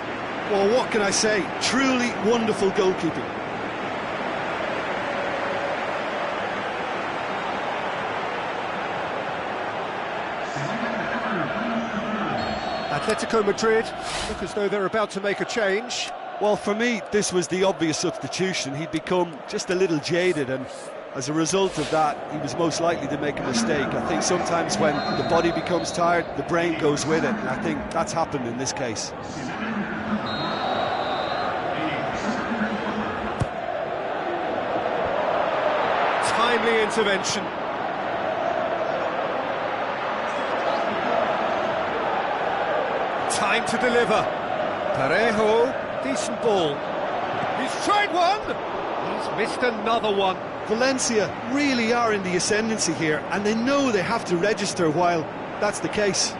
Well, what can I say? Truly wonderful goalkeeping. Atletico Madrid look as though they're about to make a change. Well, for me, this was the obvious substitution. He'd become just a little jaded, and as a result of that, he was most likely to make a mistake. I think sometimes when the body becomes tired, the brain goes with it, and I think that's happened in this case. Timely intervention. Time to deliver. Parejo, decent ball. He's tried one! He's missed another one. Valencia really are in the ascendancy here, and they know they have to register while that's the case.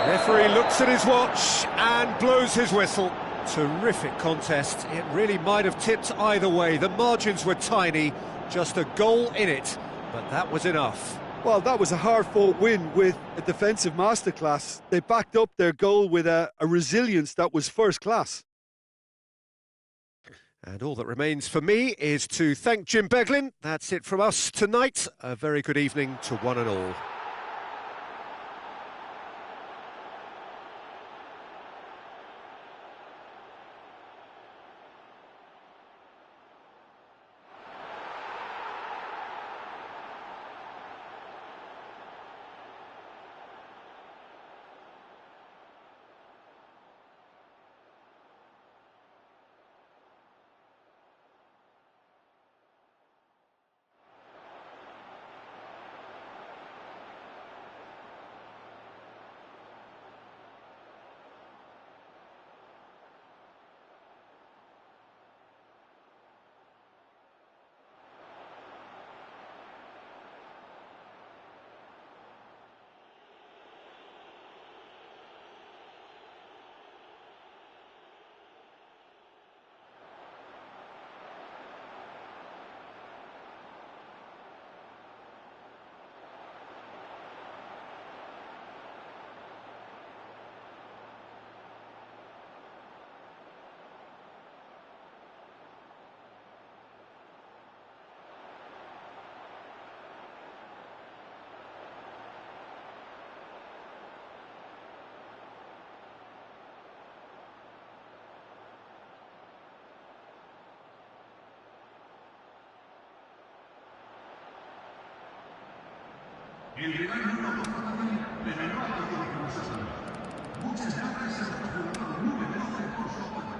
Referee looks at his watch and blows his whistle. Terrific contest. It really might have tipped either way. The margins were tiny, just a goal in it, but that was enough. Well, that was a hard-fought win with a defensive masterclass. They backed up their goal with a resilience that was first class. And all that remains for me is to thank Jim Beglin. That's it from us tonight. A very good evening to one and all. El rival número 2 de la tabla pero no hay que decir más así. Muchas gracias a nuestro jugador número 12 por su apoyo.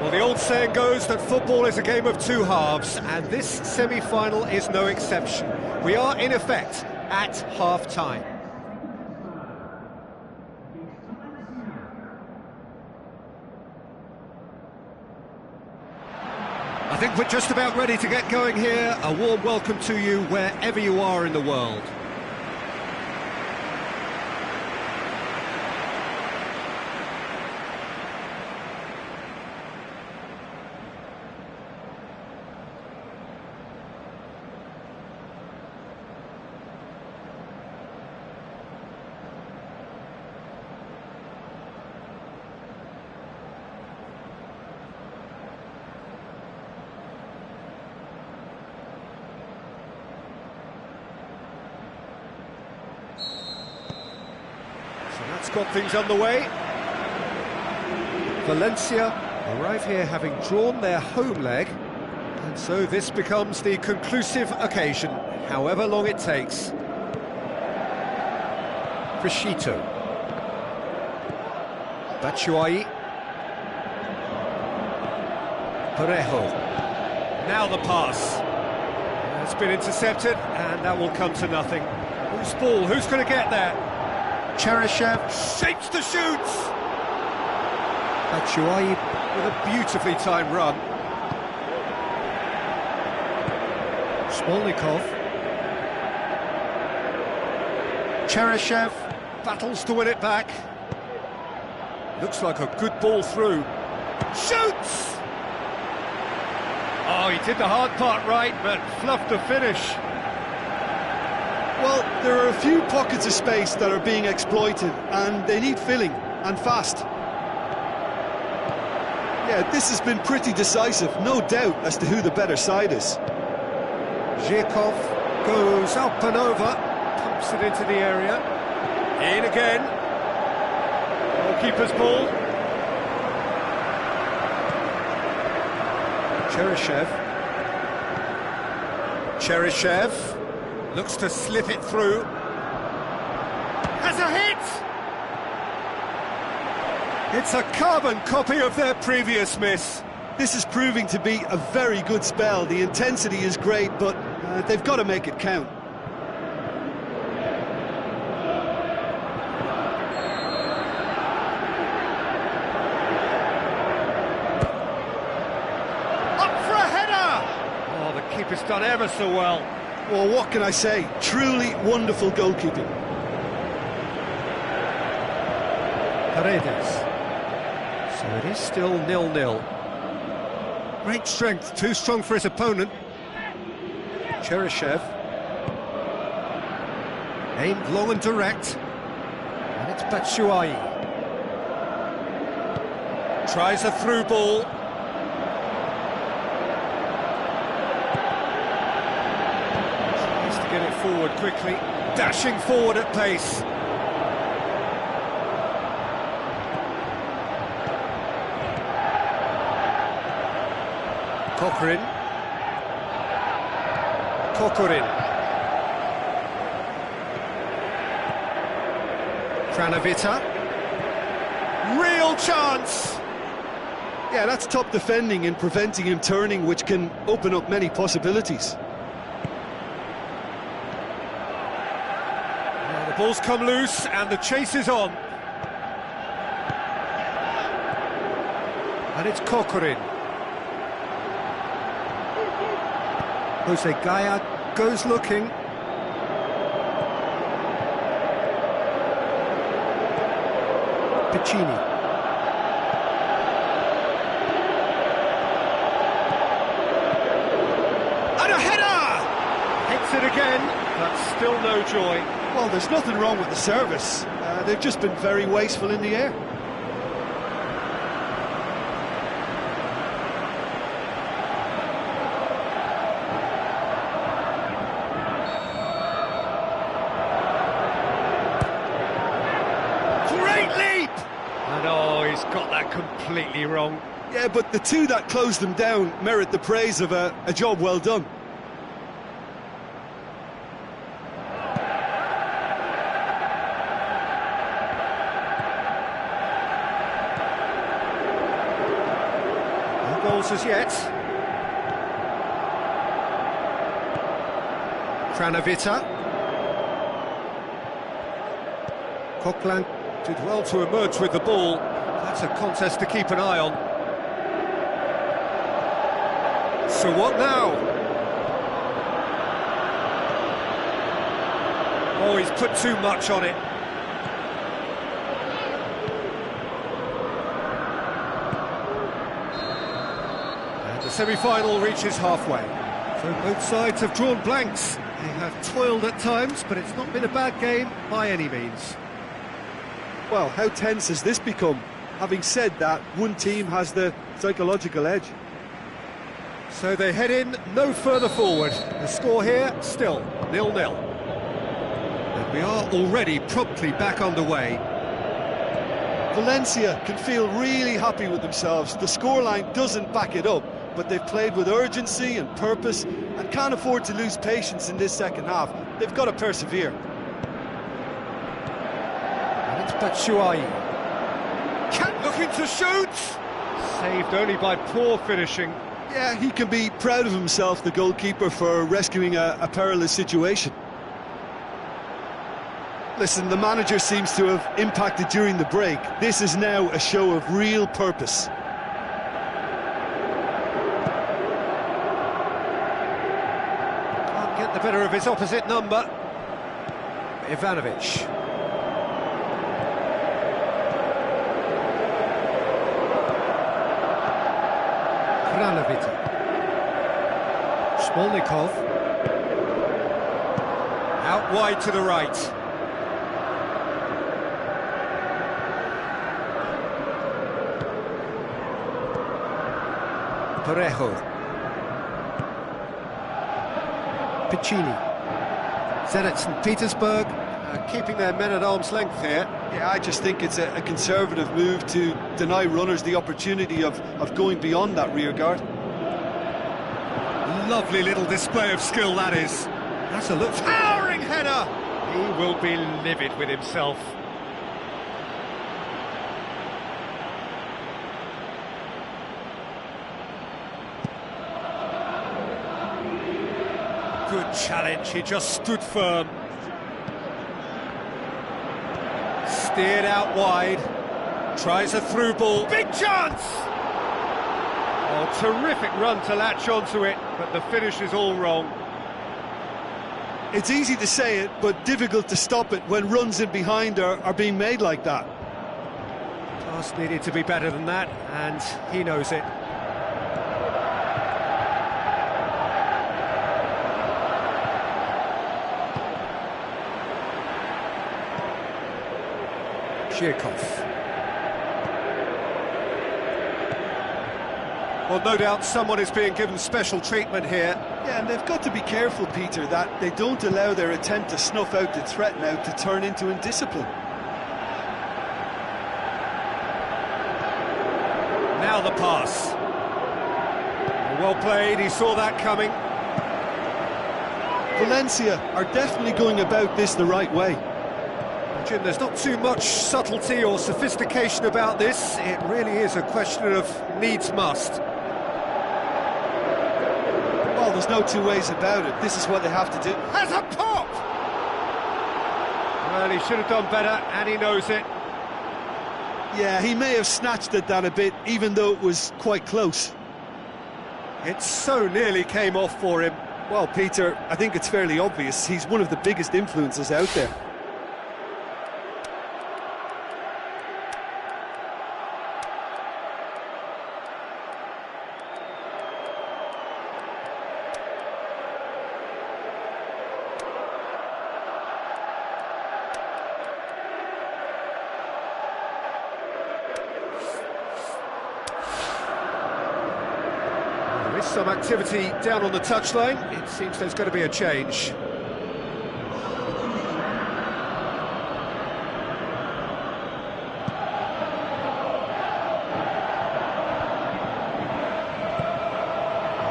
Well, the old saying goes that football is a game of two halves, and this semi-final is no exception. We are, in effect, at half-time. I think we're just about ready to get going here. A warm welcome to you wherever you are in the world. That's got things underway. Valencia arrive here having drawn their home leg, and so this becomes the conclusive occasion, however long it takes. Crescito. Batshuayi. Parejo. Now the pass. It's been intercepted, and that will come to nothing. Whose ball? Who's going to get there? Cheryshev shapes the shoots. Batshuayi with a beautifully timed run. Smolnikov. Cheryshev. battles to win it back. Looks like a good ball through. Shoots! Oh, he did the hard part right, but fluffed the finish. Well, there are a few pockets of space that are being exploited, and they need filling, and fast. Yeah, this has been pretty decisive, no doubt as to who the better side is. Zhirkov goes up and over, pumps it into the area. In again. Goalkeeper's ball. Cheryshev looks to slip it through. Has a hit! It's a carbon copy of their previous miss. This is proving to be a very good spell. The intensity is great, but they've got to make it count. Keeper's done ever so well. Well, what can I say? Truly wonderful goalkeeping. Paredes. So it is still 0-0. Great strength, too strong for his opponent. Cheryshev. Aimed long and direct. And it's Batshuayi. Tries a through ball. Get it forward quickly, dashing forward at pace. Kokorin. Tranavita. Real chance! Yeah, that's top defending and preventing him turning, which can open up many possibilities. The ball's come loose and the chase is on. And it's Kokorin. Jose Gaya goes looking. Piccini. And a header! Hits it again, but still no joy. Well, there's nothing wrong with the service. They've just been very wasteful in the air. Great leap! And oh, he's got that completely wrong. Yeah, but the two that closed them down merit the praise of a job well done. Goals as yet. Tranavita. Coquelin did well to emerge with the ball. That's a contest to keep an eye on. So what now? Oh, he's put too much on it. Semi-final reaches halfway. So both sides have drawn blanks. They have toiled at times, but it's not been a bad game by any means. Well, how tense has this become? Having said that, one team has the psychological edge. So they head in no further forward. The score here, still 0-0. And we are already promptly back underway. Valencia can feel really happy with themselves. The scoreline doesn't back it up, but they've played with urgency and purpose and can't afford to lose patience in this second half. They've got to persevere. And it's Batshuayi. Looking to shoot! Saved only by poor finishing. Yeah, he can be proud of himself, the goalkeeper, for rescuing a perilous situation. Listen, the manager seems to have impacted during the break. This is now a show of real purpose. Can't get the better of his opposite number. Ivanovic. Granovita. Smolnikov. Out wide to the right. Parejo. Piccini. Zenit St. Petersburg keeping their men at arm's length here. Yeah, I just think it's a conservative move to deny runners the opportunity of going beyond that rear guard. Lovely little display of skill, that is. That's a look. Towering header! He will be livid with himself. Good challenge, he just stood firm. Steered out wide. Tries a through ball. Big chance! Oh, terrific run to latch onto it, but the finish is all wrong. It's easy to say it, but difficult to stop it when runs in behind are being made like that. Pass needed to be better than that, and he knows it. Zhirkov. Well, no doubt someone is being given special treatment here. Yeah, and they've got to be careful, Peter, that they don't allow their attempt to snuff out the threat now to turn into indiscipline. Now the pass. Well played, he saw that coming. Valencia are definitely going about this the right way. Jim, there's not too much subtlety or sophistication about this. It really is a question of needs must. Well, there's no two ways about it. This is what they have to do. Has a pop! Well, he should have done better, and he knows it. Yeah, he may have snatched at that a bit, even though it was quite close. It so nearly came off for him. Well, Peter, I think it's fairly obvious. He's one of the biggest influences out there. Some activity down on the touchline. It seems there's going to be a change.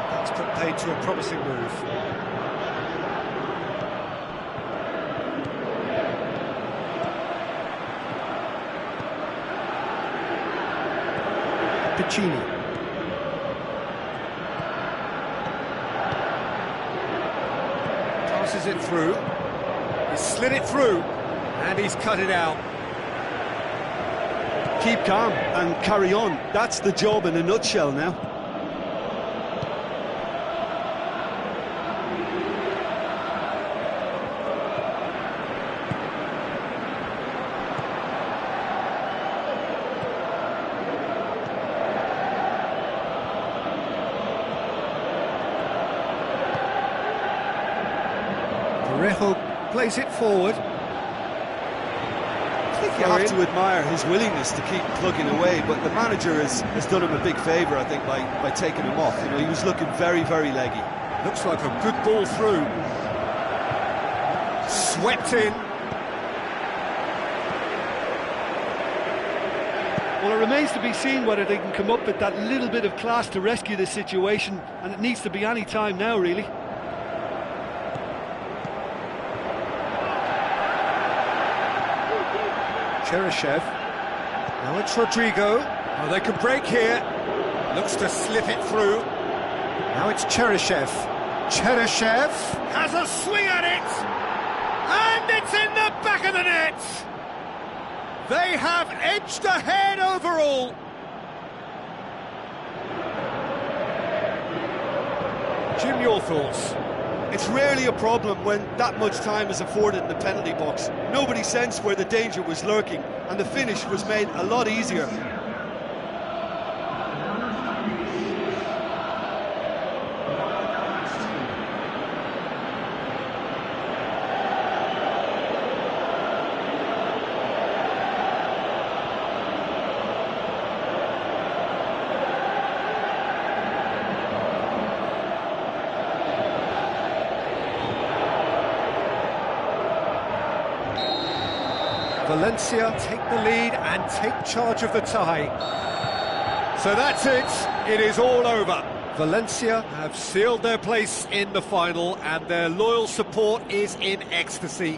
That's put paid to a promising move. Piccini. Passes it through. He's slid it through, and he's cut it out. Keep calm and carry on. That's the job in a nutshell now. Parejo plays it forward. I think you have to admire his willingness to keep plugging away, but the manager has done him a big favour, I think, by taking him off. You know, he was looking very, very leggy. Looks like a good ball through. Swept in. Well, it remains to be seen whether they can come up with that little bit of class to rescue this situation, and it needs to be any time now, really. Cheryshev. Now it's Rodrigo. Oh, they can break here. Looks to slip it through. Now it's Cheryshev. Cheryshev has a swing at it! And it's in the back of the net! They have edged ahead overall. Jim, your thoughts? It's rarely a problem when that much time is afforded in the penalty box. Nobody sensed where the danger was lurking, and the finish was made a lot easier. Valencia take the lead and take charge of the tie. So that's it, it is all over. Valencia have sealed their place in the final and their loyal support is in ecstasy.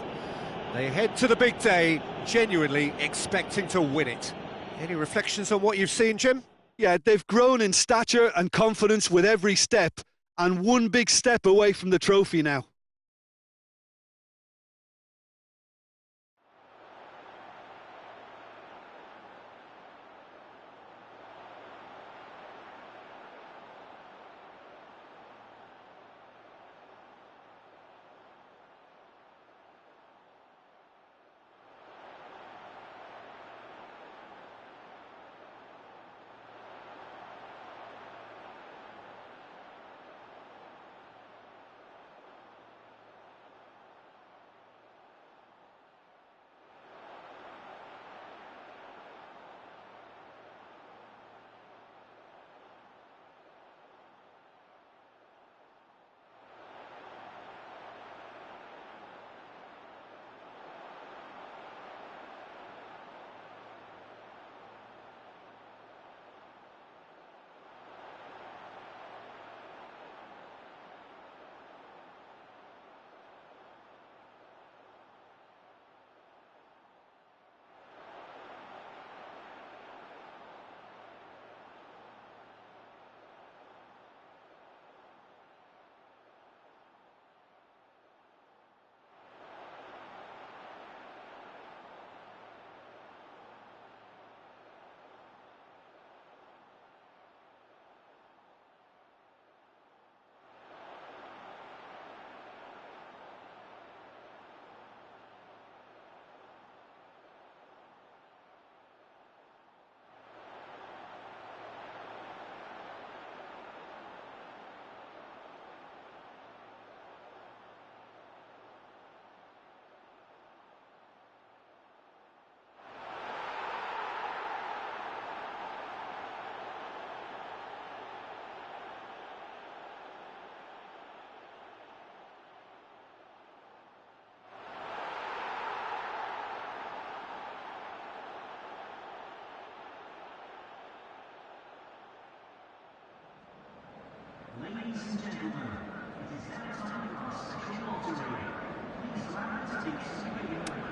They head to the big day, genuinely expecting to win it. Any reflections on what you've seen, Jim? Yeah, they've grown in stature and confidence with every step, and one big step away from the trophy now. Ladies and gentlemen, it is now time for our special lottery. Please allow me to take some of your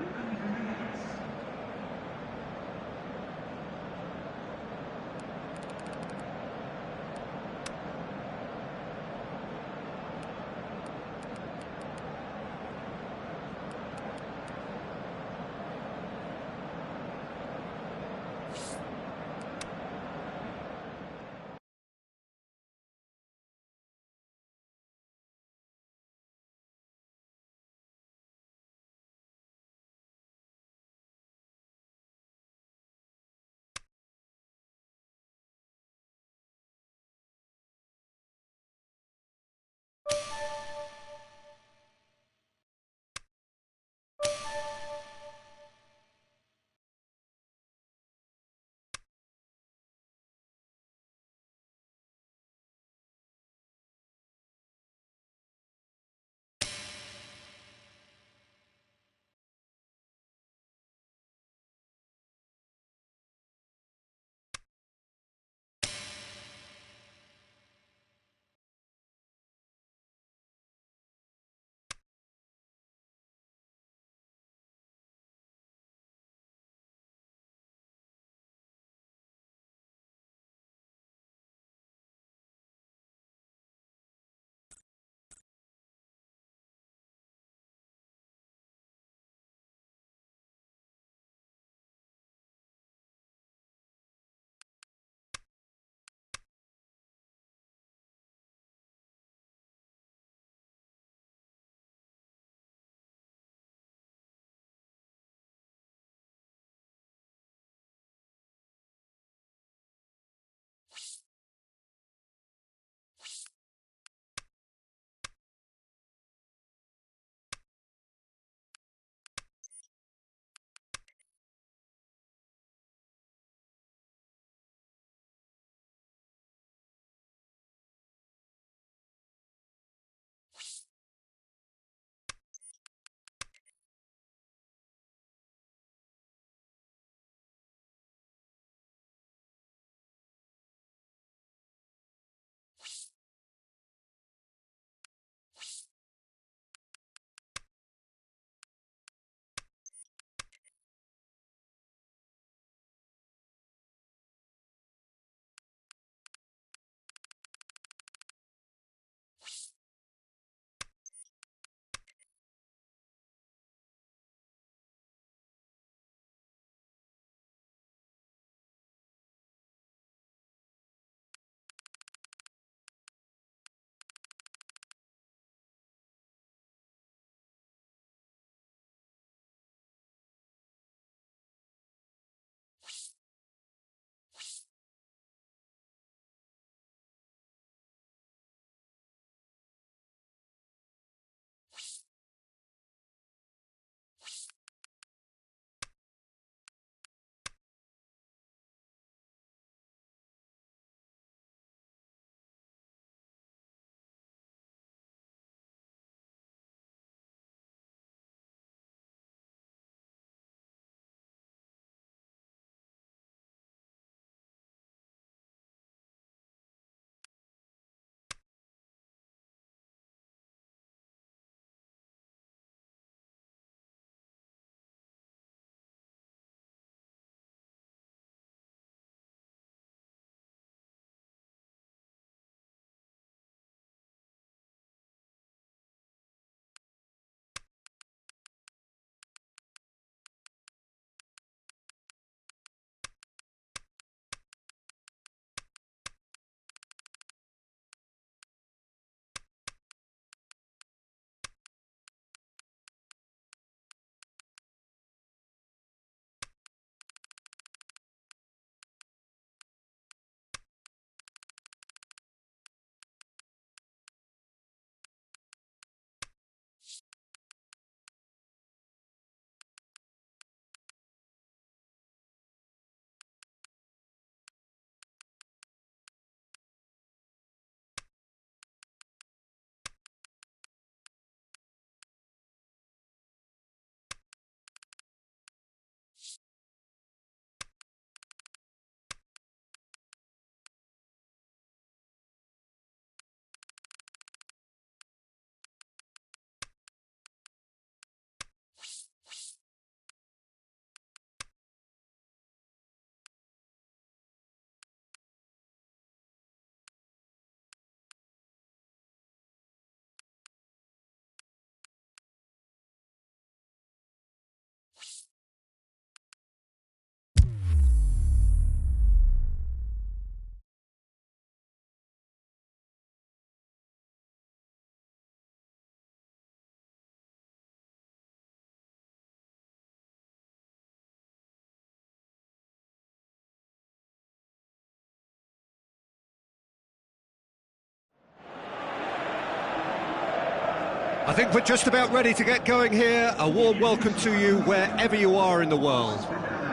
I think we're just about ready to get going here. A warm welcome to you wherever you are in the world.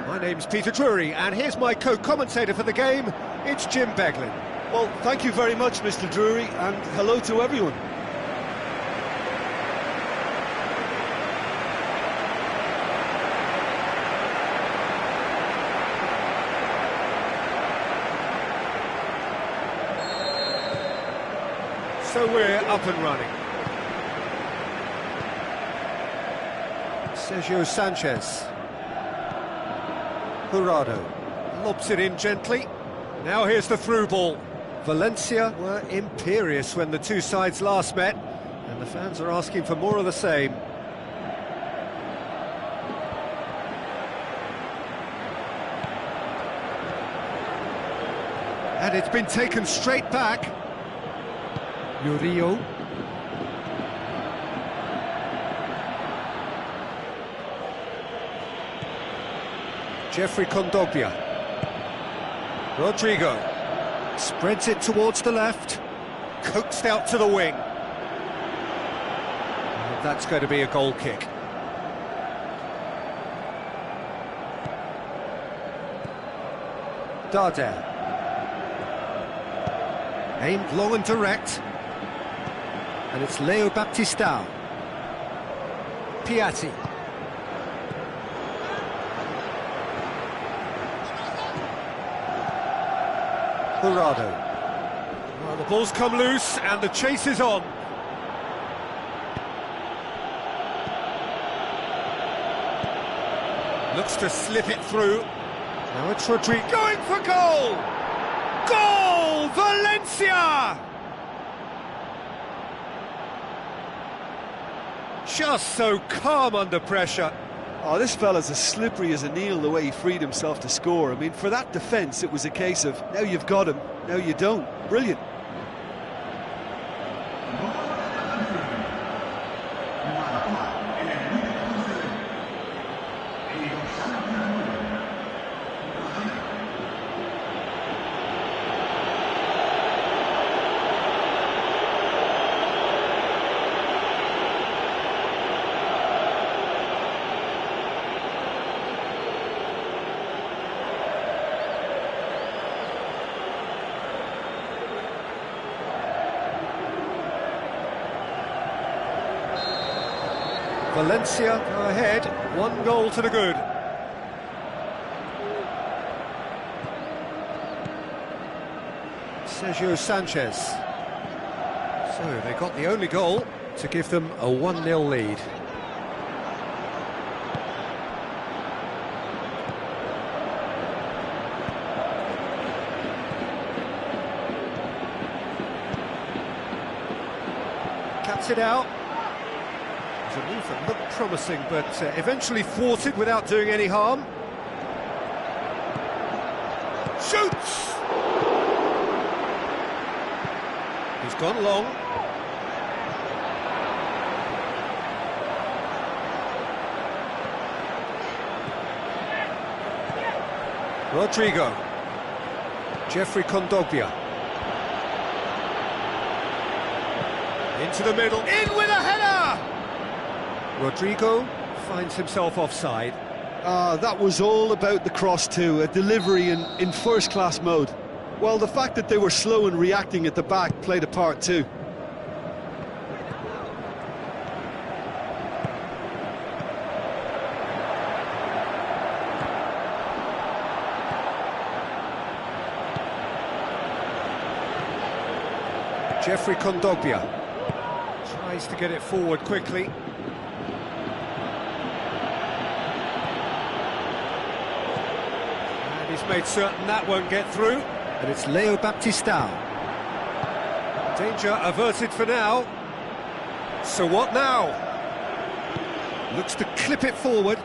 My name's Peter Drury, and here's my co-commentator for the game. It's Jim Beglin. Well, thank you very much, Mr. Drury, and hello to everyone. So we're up and running. Sergio Sanchez. Jurado lobs it in gently. Now here's the through ball. Valencia were imperious when the two sides last met, and the fans are asking for more of the same. And it's been taken straight back. Murillo. Jeffrey Kondogbia. Rodrigo spreads it towards the left, coaxed out to the wing. And that's going to be a goal kick. Darder. Aimed long and direct. And it's Leo Baptistao. Piatti. Jurado. Well, the ball's come loose and the chase is on. Looks to slip it through. Now it's Rodrigo going for goal! Goal! Valencia! Just so calm under pressure. Oh, this fella's as slippery as a Neil, the way he freed himself to score. I mean, for that defence, it was a case of, now you've got him, now you don't. Brilliant. Valencia go ahead, 1 goal to the good. Sergio Sanchez. So they got the only goal to give them a 1-0 lead. Cuts it out. A move that looked promising, but eventually thwarted without doing any harm. Shoots! He's gone long. Rodrigo. Jeffrey Kondogbia. Into the middle. In with a header! Rodrigo finds himself offside. That was all about the cross too, a delivery in first-class mode. Well, the fact that they were slow in reacting at the back played a part too. Jeffrey Kondogbia tries to get it forward quickly. He's made certain that won't get through, and it's Leo Baptistao. Danger averted for now. So what now? Looks to clip it forward.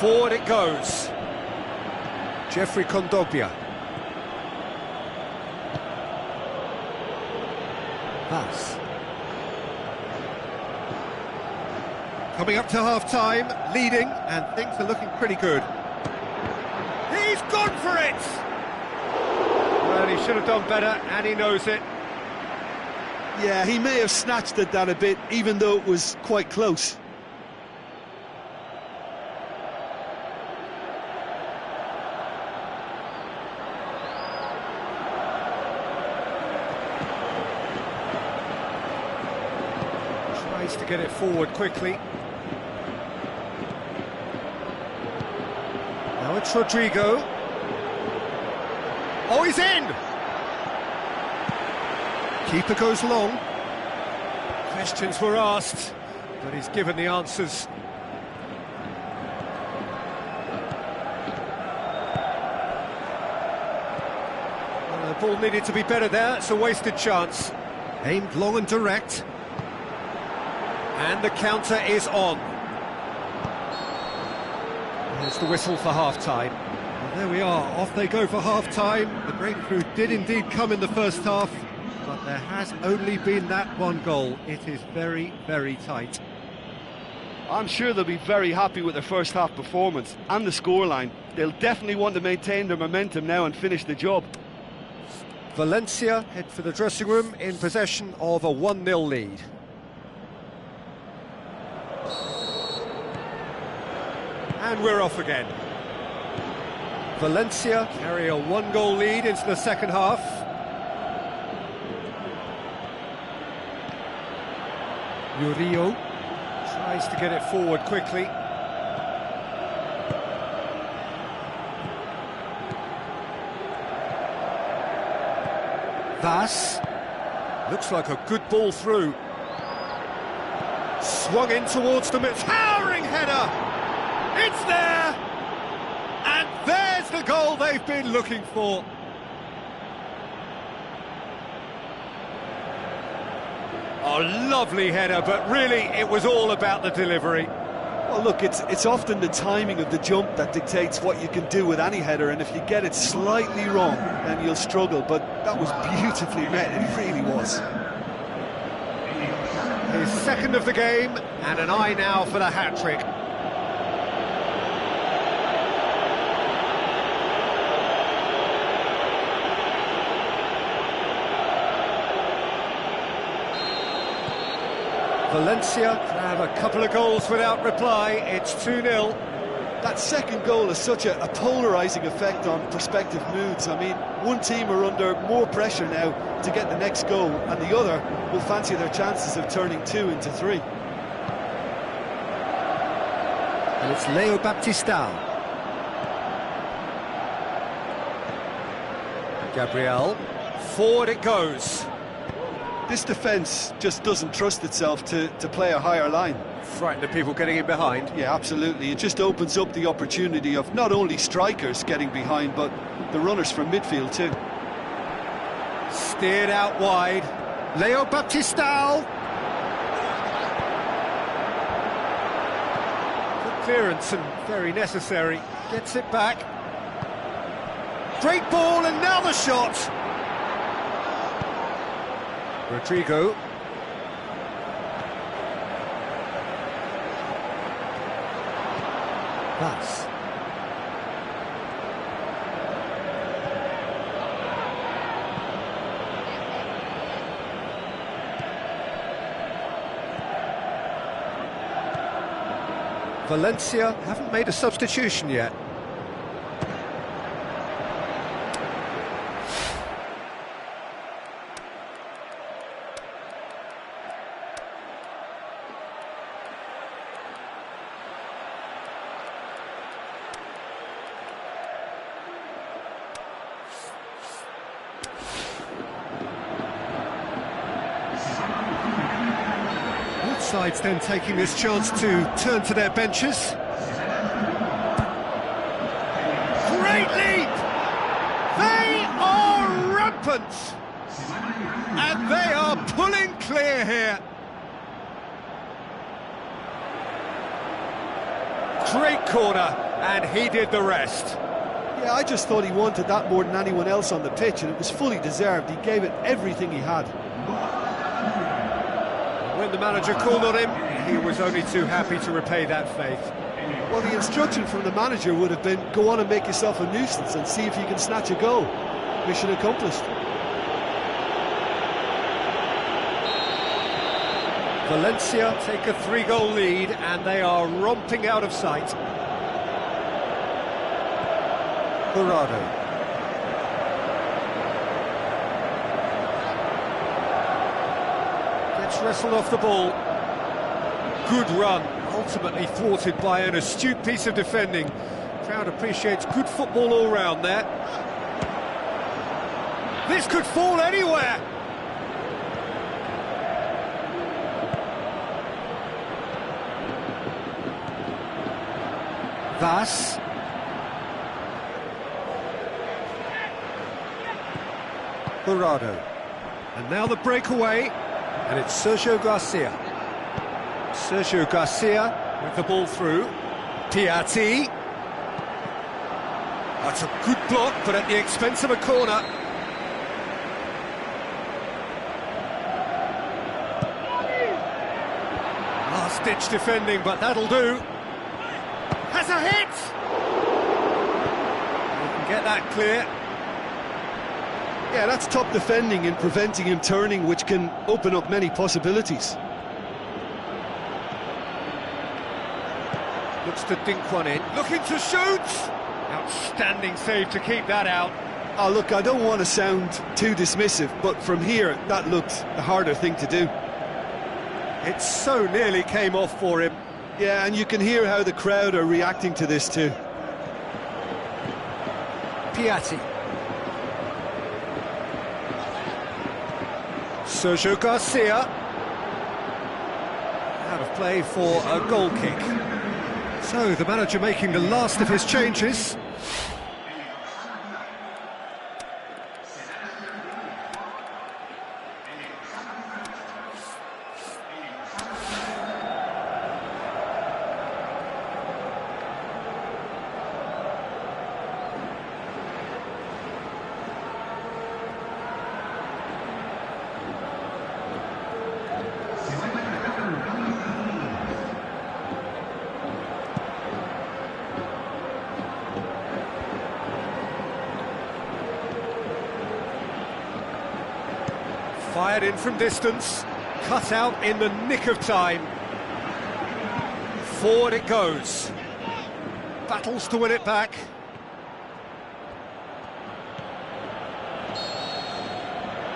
Forward it goes. Jeffrey Kondogbia. Pass. Coming up to half-time, leading, and things are looking pretty good. He's gone for it! Well, he should have done better, and he knows it. Yeah, he may have snatched at that a bit, even though it was quite close. Tries to get it forward quickly. Now it's Rodrigo. Oh, he's in! Keeper goes long. Questions were asked, but he's given the answers. Well, the ball needed to be better there. It's a wasted chance. Aimed long and direct. And the counter is on. There's the whistle for half-time. Well, there we are, off they go for half-time. The breakthrough did indeed come in the first half, but there has only been that one goal. It is very, very tight. I'm sure they'll be very happy with their first half performance and the scoreline. They'll definitely want to maintain their momentum now and finish the job. Valencia head for the dressing room in possession of a 1-0 lead. And we're off again. Valencia carry a 1-goal lead into the second half. Murillo tries to get it forward quickly. Vas. Looks like a good ball through. Swung in towards the mid. Towering header! It's there! And there's the goal they've been looking for. A lovely header, but really it was all about the delivery. Well, look, it's often the timing of the jump that dictates what you can do with any header, and if you get it slightly wrong, then you'll struggle, but that was beautifully met, it really was. His second of the game, and an eye now for the hat-trick. Valencia have a couple of goals without reply. It's 2-0. That second goal has such a polarising effect on prospective moods. I mean, one team are under more pressure now to get the next goal, and the other will fancy their chances of turning 2 into 3. And it's Leo Baptistao. Gabriel. Forward it goes. This defence just doesn't trust itself to play a higher line. Frightened of people getting in behind. Yeah, absolutely. It just opens up the opportunity of not only strikers getting behind, but the runners from midfield too. Steered out wide. Leo Baptistao. Good clearance and very necessary. Gets it back. Great ball, and now the shot. Rodrigo. Pass. Valencia haven't made a substitution yet. Sides then taking this chance to turn to their benches. Great lead! They are rampant! And they are pulling clear here. Great corner, and he did the rest. Yeah, I just thought he wanted that more than anyone else on the pitch, and it was fully deserved. He gave it everything he had. When the manager called on him, he was only too happy to repay that faith. Well, the instruction from the manager would have been, go on and make yourself a nuisance and see if you can snatch a goal. Mission accomplished. Valencia take a 3-goal lead and they are romping out of sight. Jurado. Gets wrestled off the ball. Good run, ultimately thwarted by an astute piece of defending. Crowd appreciates good football all round there. This could fall anywhere. Vas. Jurado. And now the breakaway, and it's Sergio Garcia. Sergio Garcia with the ball through. Piatti. That's a good block, but at the expense of a corner. Last-ditch defending, but that'll do. Has a hit! You can get that clear. Yeah, that's top defending and preventing him turning, which can open up many possibilities. Looks to dink one in. Looking to shoot! Outstanding save to keep that out. Oh, look, I don't want to sound too dismissive, but from here, that looked the harder thing to do. It so nearly came off for him. Yeah, and you can hear how the crowd are reacting to this too. Piatti. Sergio Garcia. Out of play for a goal kick. So the manager making the last of his changes. Fired in from distance, cut out in the nick of time. Forward it goes. Battles to win it back.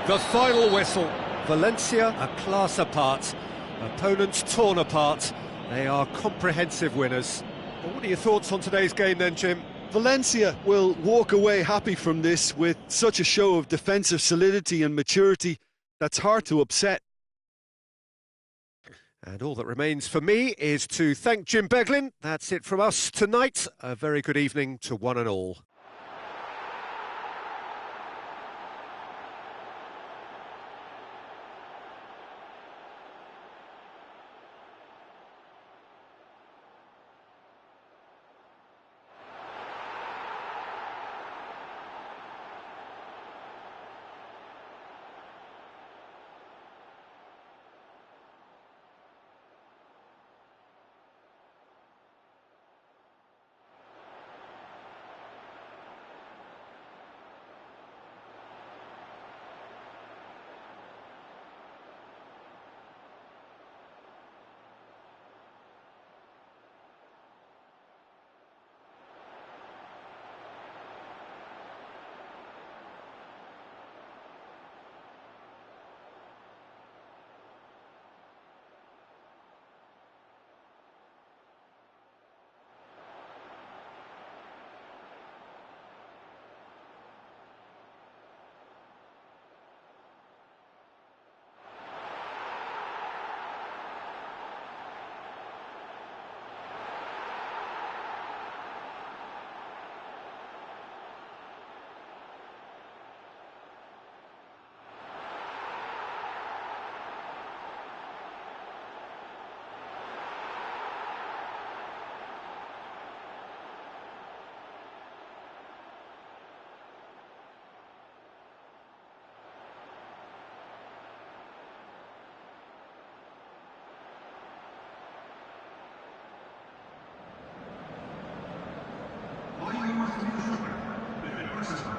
The final whistle. Valencia a class apart. Opponents torn apart. They are comprehensive winners. Well, what are your thoughts on today's game then, Jim? Valencia will walk away happy from this with such a show of defensive solidity and maturity that's hard to upset. And all that remains for me is to thank Jim Beglin. That's it from us tonight. A very good evening to one and all.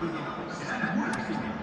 partido serán muy distintos.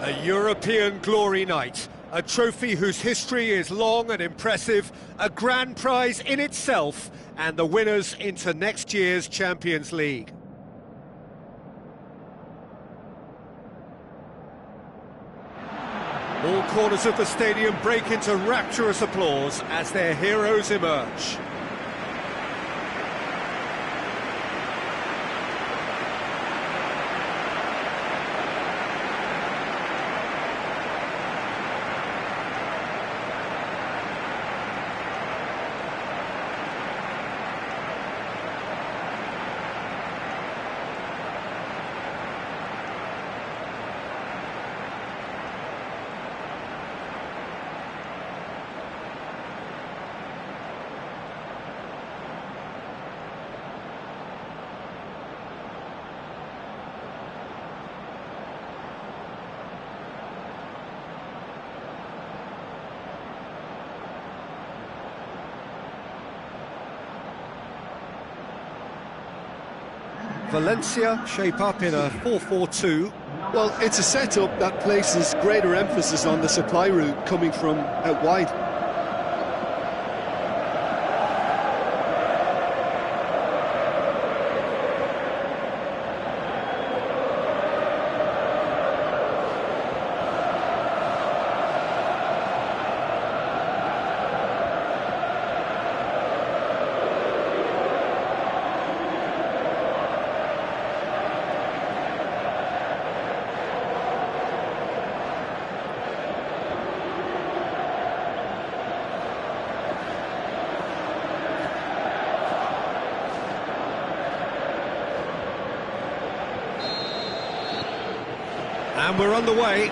A European glory night, a trophy whose history is long and impressive, a grand prize in itself, and the winners into next year's Champions League. All corners of the stadium break into rapturous applause as their heroes emerge. Valencia shape up in a 4-4-2. Well, it's a setup that places greater emphasis on the supply route coming from out wide. And we're on the way.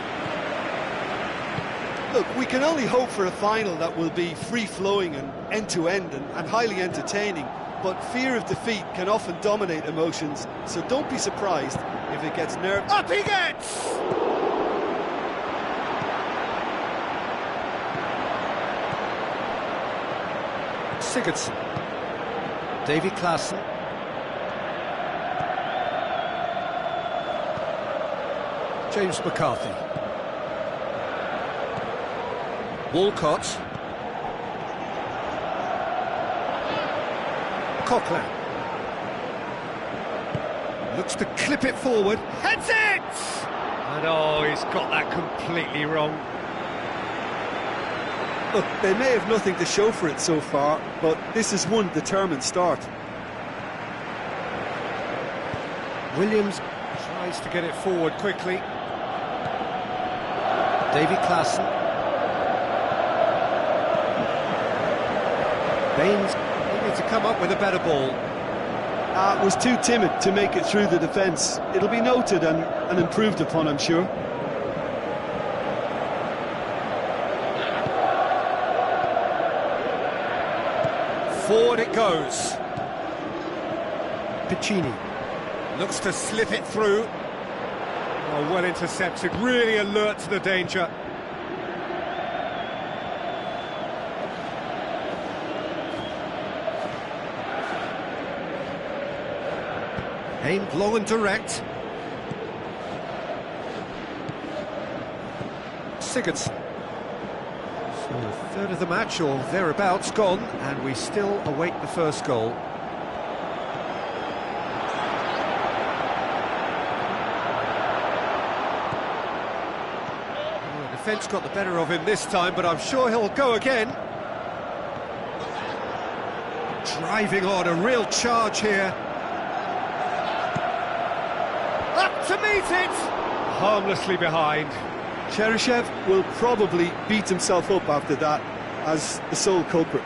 Look, we can only hope for a final that will be free-flowing and end-to-end and highly entertaining, but fear of defeat can often dominate emotions, so don't be surprised if it gets nervous. Up he gets! Sigurdsson. Davy Klaassen. James McCarthy. Walcott. Coquelin. Looks to clip it forward. Heads it! And oh, he's got that completely wrong. Look, they may have nothing to show for it so far, but this is one determined start. Williams tries to get it forward quickly. Davy Klaassen. Baines needed to come up with a better ball. Was too timid to make it through the defence. It'll be noted and improved upon, I'm sure. Forward it goes. Piccini looks to slip it through. Oh, well intercepted, really alert to the danger. Aimed long and direct. Sigurdsson. So a third of the match or thereabouts gone, and we still await the first goal. Defence got the better of him this time, but I'm sure he'll go again. Driving on, a real charge here. Up to meet it! Harmlessly behind. Cheryshev will probably beat himself up after that as the sole culprit.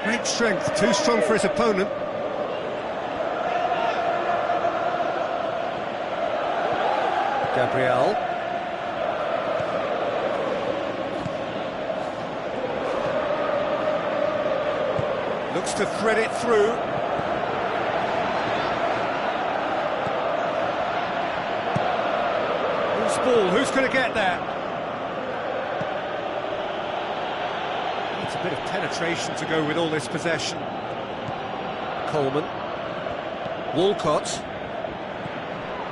Great strength, too strong for his opponent. Gabriel. Looks to thread it through. Who's ball? Who's going to get there? Needs a bit of penetration to go with all this possession. Coleman. Walcott.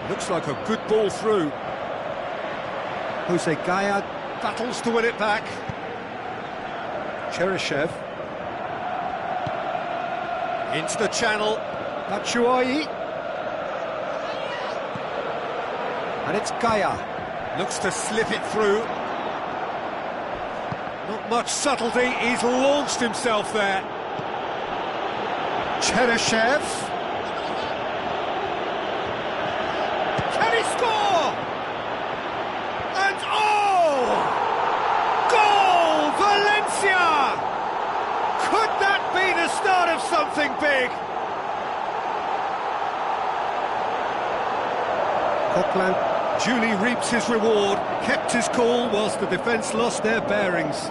Looks like a good ball through. Jose Gaya battles to win it back. Cheryshev. Into the channel. Batshuayi. And it's Gaya. Looks to slip it through. Not much subtlety. He's launched himself there. Cheryshev. Can he score? And oh! Goal! Valencia! Could that be the start of something big? Coquelin duly reaps his reward, kept his cool whilst the defence lost their bearings.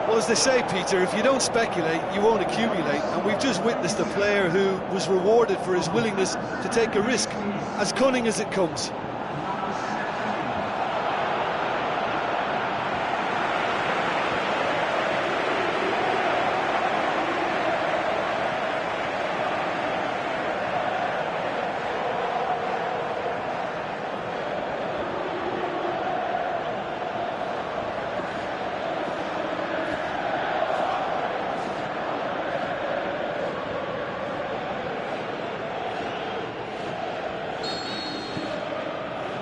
Well, as they say, Peter, if you don't speculate, you won't accumulate. And we've just witnessed a player who was rewarded for his willingness to take a risk, as cunning as it comes.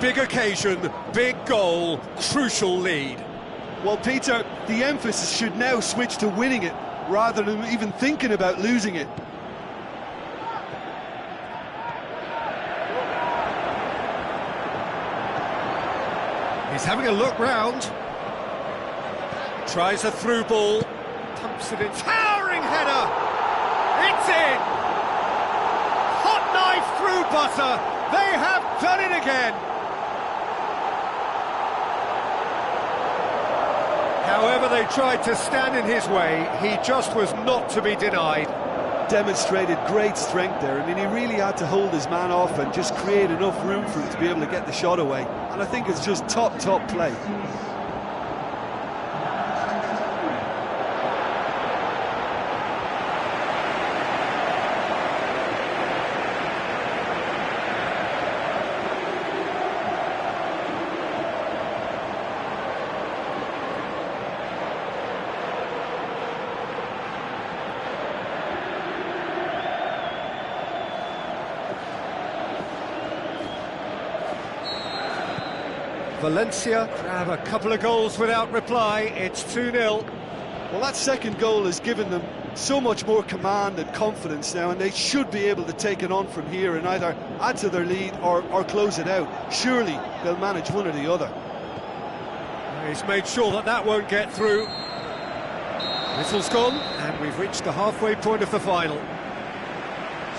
big occasion, big goal, crucial lead. Well, Peter, the emphasis should now switch to winning it, rather than even thinking about losing it. He's having a look round. Tries a through ball. Pumps it in. Towering header! It's in! Hot knife through butter. They have done it again. However they tried to stand in his way, he just was not to be denied. Demonstrated great strength there. I mean, he really had to hold his man off and just create enough room for him to be able to get the shot away. And I think it's just top play. Valencia grab a couple of goals without reply. It's 2-0. Well, that second goal has given them so much more command and confidence now, and they should be able to take it on from here and either add to their lead or close it out. Surely they'll manage one or the other. He's made sure that that won't get through. Whistle's gone, and we've reached the halfway point of the final.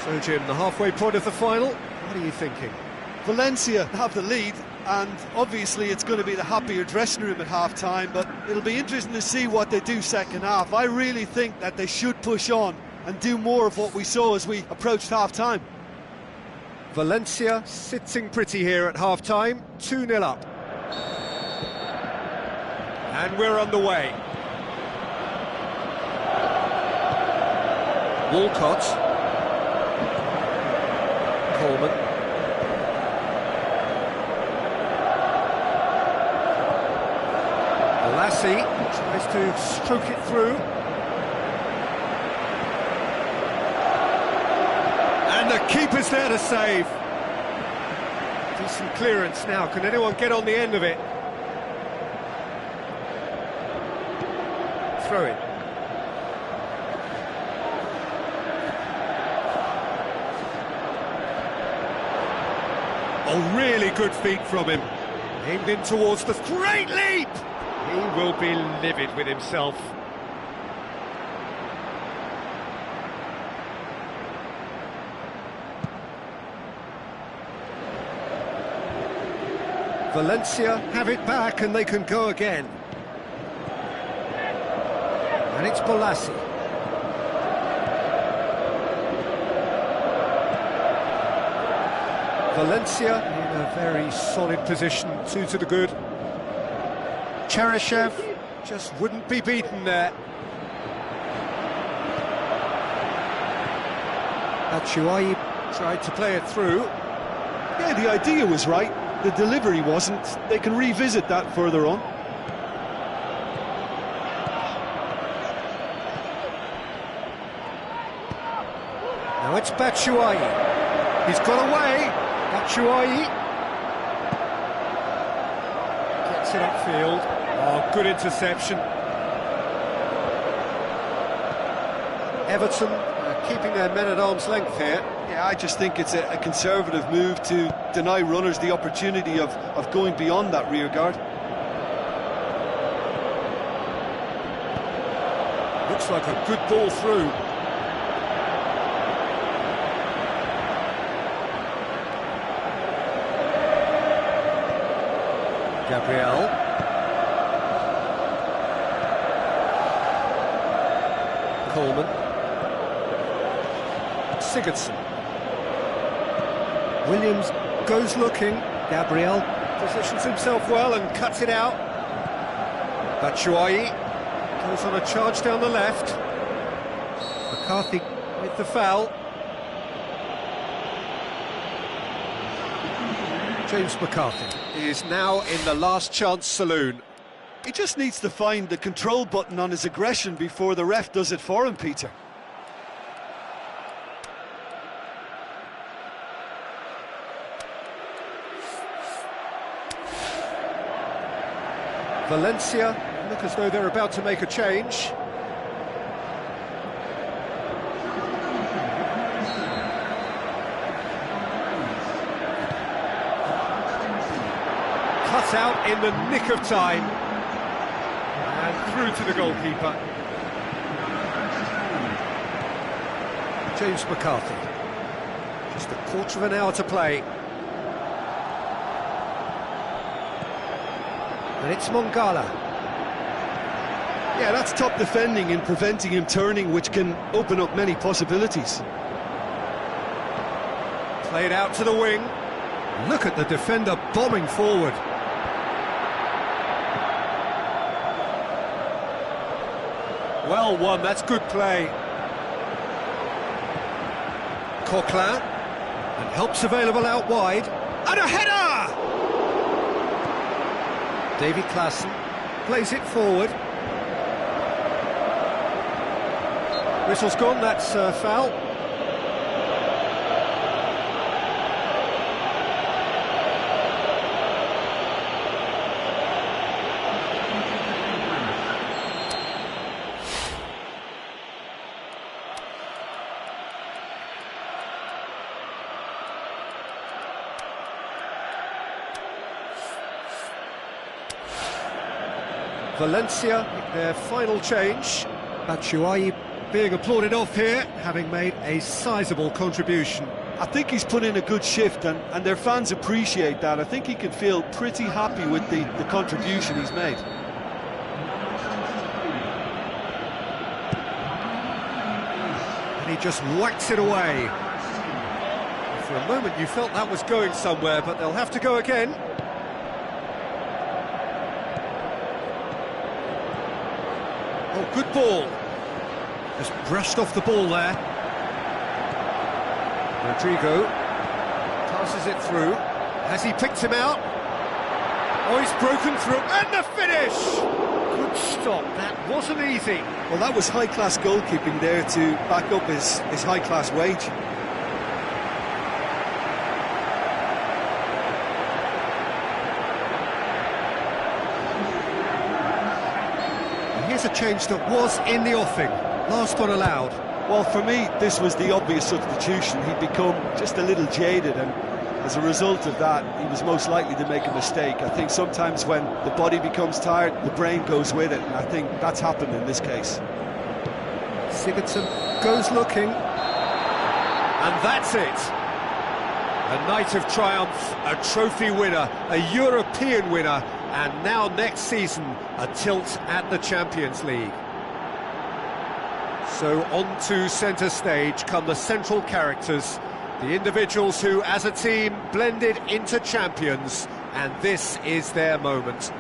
So, Jim, the halfway point of the final, what are you thinking? Valencia have the lead, and obviously it's going to be the happier dressing room at half-time, but it'll be interesting to see what they do second half. I really think that they should push on and do more of what we saw as we approached half-time. Valencia sitting pretty here at half-time, 2-0 up. And we're on the way. Walcott. Coleman. Lassie tries to stroke it through. And the keeper's there to save. Decent clearance now. Can anyone get on the end of it? Throw it. Oh, really good feet from him. Aimed in towards the great leap! He will be livid with himself. Valencia have it back and they can go again. And it's Bolassi. Valencia in a very solid position, 2 to the good. Cheryshev just wouldn't be beaten there. Batshuayi tried to play it through. Yeah, the idea was right, the delivery wasn't. They can revisit that further on. Now it's Batshuayi. He's got away. Batshuayi gets it upfield. Oh, good interception. Everton keeping their men at arm's length here. Yeah, I just think it's a conservative move to deny runners the opportunity of going beyond that rear guard. Looks like a good ball through. Gabriel. Coleman. Sigurdsson. Williams goes looking. Gabriel positions himself well and cuts it out. Batshuayi goes on a charge down the left. McCarthy with the foul. James McCarthy is now in the last chance saloon. He just needs to find the control button on his aggression before the ref does it for him, Peter. Valencia look as though they're about to make a change. Cut out in the nick of time. And through to the goalkeeper. James McCarthy. Just a quarter of an hour to play. And it's Mongala. Yeah, that's top defending and preventing him turning, which can open up many possibilities. Played out to the wing. Look at the defender bombing forward. Well won, that's good play. Coquelin, and help's available out wide. And a header! David Klaassen plays it forward. Whistle's gone, that's foul. Valencia, their final change. Batshuayi being applauded off here, having made a sizable contribution. I think he's put in a good shift, and their fans appreciate that. I think he can feel pretty happy with the contribution he's made. And he just whacks it away. For a moment you felt that was going somewhere, but they'll have to go again. Oh, good ball. Just brushed off the ball there. Rodrigo passes it through. Has he picked him out? Oh, he's broken through. And the finish! Good stop. That wasn't easy. Well, that was high-class goalkeeping there to back up his high-class wage. Here's a change that was in the offing. Last one allowed. Well, for me, this was the obvious substitution. He'd become just a little jaded, and as a result of that, he was most likely to make a mistake. I think sometimes when the body becomes tired, the brain goes with it, and I think that's happened in this case. Sigurdsson goes looking. And that's it. A night of triumph, a trophy winner, a European winner, and now next season, a tilt at the Champions League. So on to centre stage come the central characters, the individuals who, as a team, blended into champions, and this is their moment.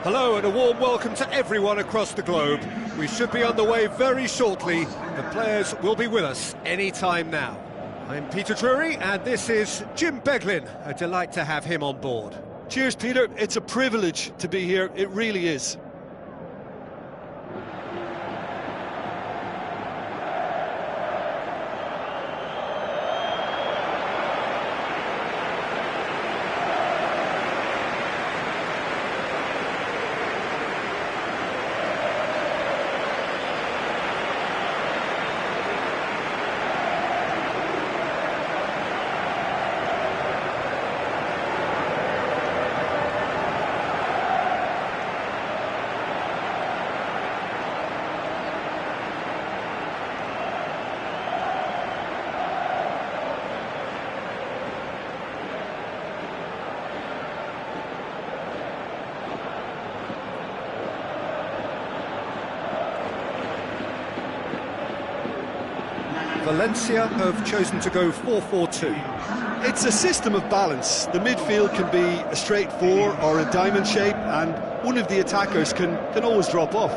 Hello and a warm welcome to everyone across the globe. We should be on the way very shortly. The players will be with us any time now. I'm Peter Drury and this is Jim Beglin. A delight to have him on board. Cheers, Peter. It's a privilege to be here. It really is. Valencia have chosen to go 4-4-2. It's a system of balance. The midfield can be a straight four or a diamond shape, and one of the attackers can always drop off.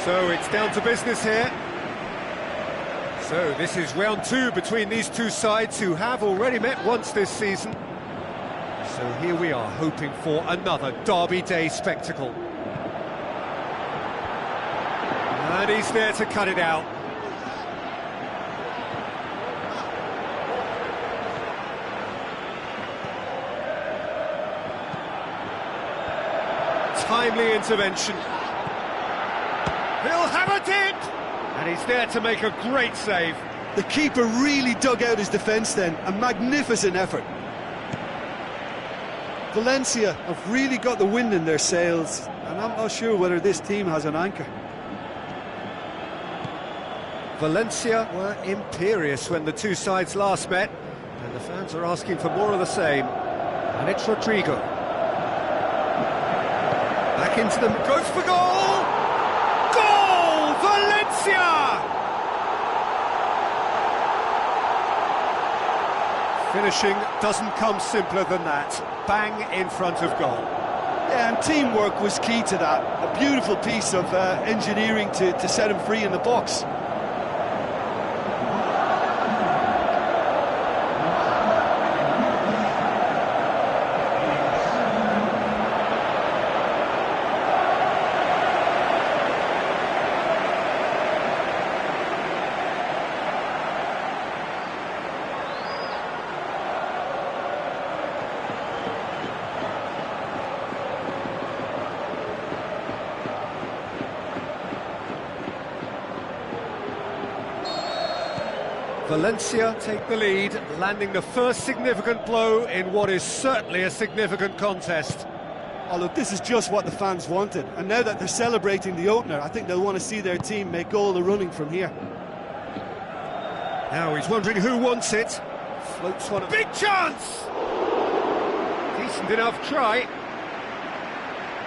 So it's down to business here. So this is round two between these two sides who have already met once this season. So here we are hoping for another Derby Day spectacle. And he's there to cut it out. Timely intervention. He'll have it in! And he's there to make a great save. The keeper really dug out his defence then. A magnificent effort. Valencia have really got the wind in their sails, and I'm not sure whether this team has an anchor. Valencia were imperious when the two sides last met, and the fans are asking for more of the same. And it's Rodrigo. Back into them, goes for goal! Goal! Valencia! Finishing doesn't come simpler than that. Bang in front of goal. Yeah, and teamwork was key to that. A beautiful piece of engineering to set him free in the box. Valencia take the lead, landing the first significant blow in what is certainly a significant contest. Oh look, this is just what the fans wanted, and now that they're celebrating the opener, I think they'll want to see their team make all the running from here. Now he's wondering who wants it. Floats one, big chance! Decent enough try.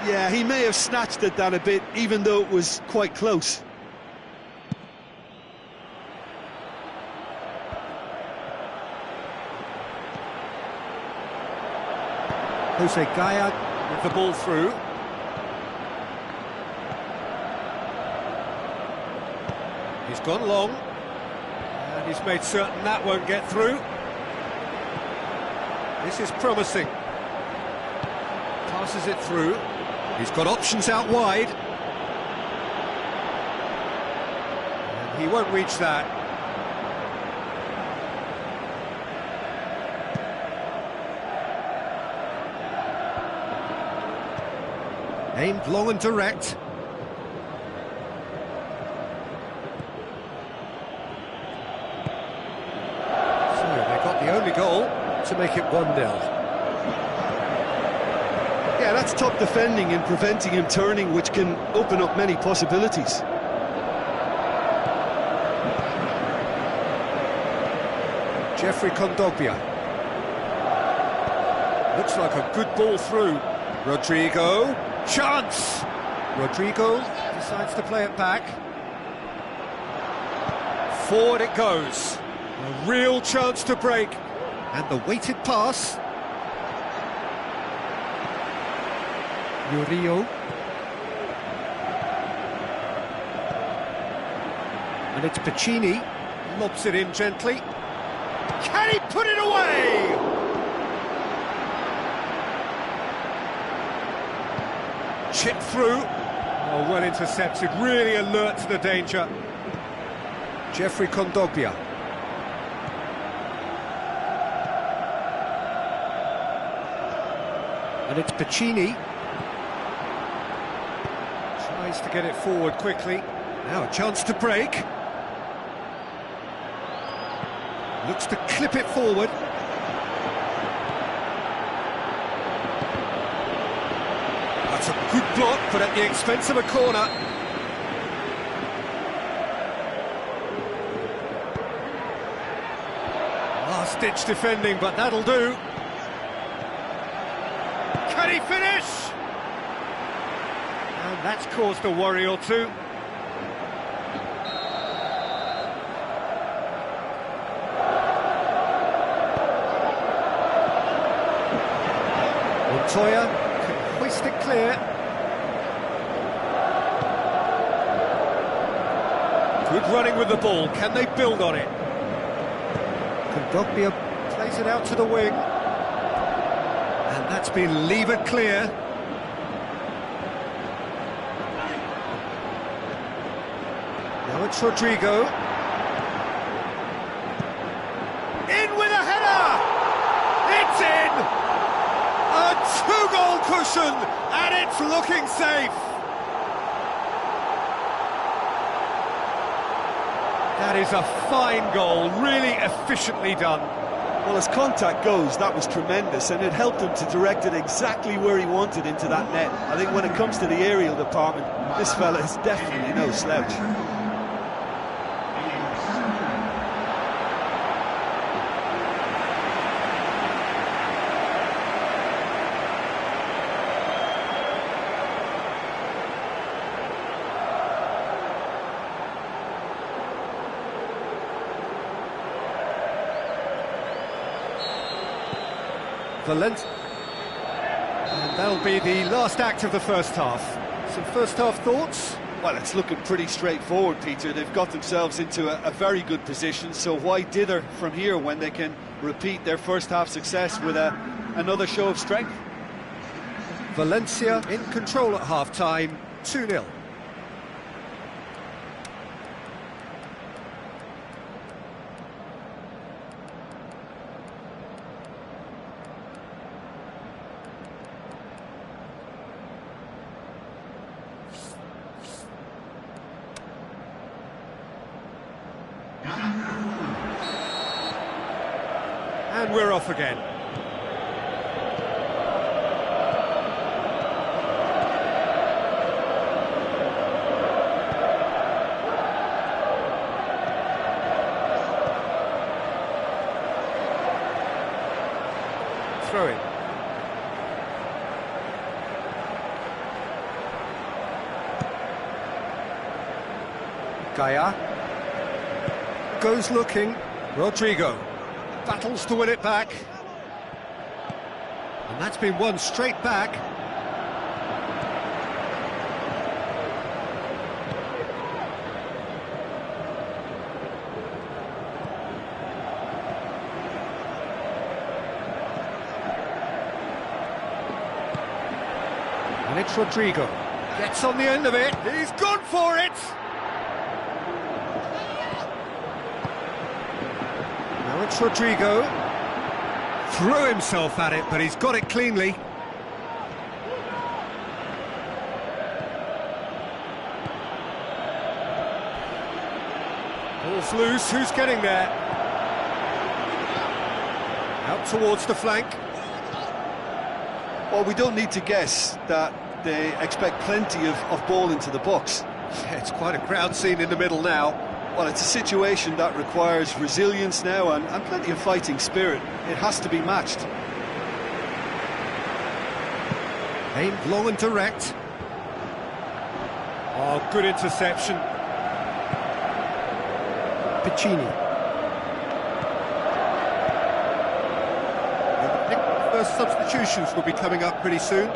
Yeah, he may have snatched at that a bit, even though it was quite close. Jose Gaya with the ball through. He's gone long, and he's made certain that won't get through. This is promising. Passes it through. He's got options out wide. And he won't reach that. Aimed long and direct. to make it 1-0. Yeah, that's top defending and preventing him turning, which can open up many possibilities. Jeffrey Kondogbia. Looks like a good ball through. Rodrigo. Chance! Rodrigo decides to play it back. Forward it goes. A real chance to break. And the weighted pass. Murillo. And it's Piccini. Lobs it in gently. Can he put it away? Chip through. Oh, well intercepted. Really alert to the danger. Jeffrey Kondogbia. And it's Piccini. Tries to get it forward quickly. Now a chance to break. Looks to clip it forward. That's a good block, but at the expense of a corner. Last-ditch defending, but that'll do. Can he finish? And that's caused a worry or two. Montoya can hoist it clear. Good running with the ball. Can they build on it? Kondogbia plays it out to the wing. And that's been levered clear. Now it's Rodrigo. In with a header! It's in! A two-goal cushion, and it's looking safe. That is a fine goal, really efficiently done. Well, as contact goes, that was tremendous, and it helped him to direct it exactly where he wanted into that net. I think when it comes to the aerial department, this fella is definitely no slouch. Valencia. And that'll be the last act of the first half. Some first half thoughts? Well, it's looking pretty straightforward, Peter. They've got themselves into a very good position, so why dither from here when they can repeat their first half success with another show of strength? Valencia in control at half-time, 2-0. And we're off again. Throw it. Gaia. Goes looking. Rodrigo. Battles to win it back. And that's been won straight back. And it's Rodrigo. Gets on the end of it. He's gone for it! Now it's Rodrigo. Threw himself at it, but he's got it cleanly. Ball's loose, who's getting there? Out out towards the flank. Well, we don't need to guess that they expect plenty of ball into the box. Yeah, it's quite a crowd scene in the middle now. Well, it's a situation that requires resilience now and plenty of fighting spirit. It has to be matched. Aimed long and direct. Oh, good interception. Piccini. I think the first substitutions will be coming up pretty soon.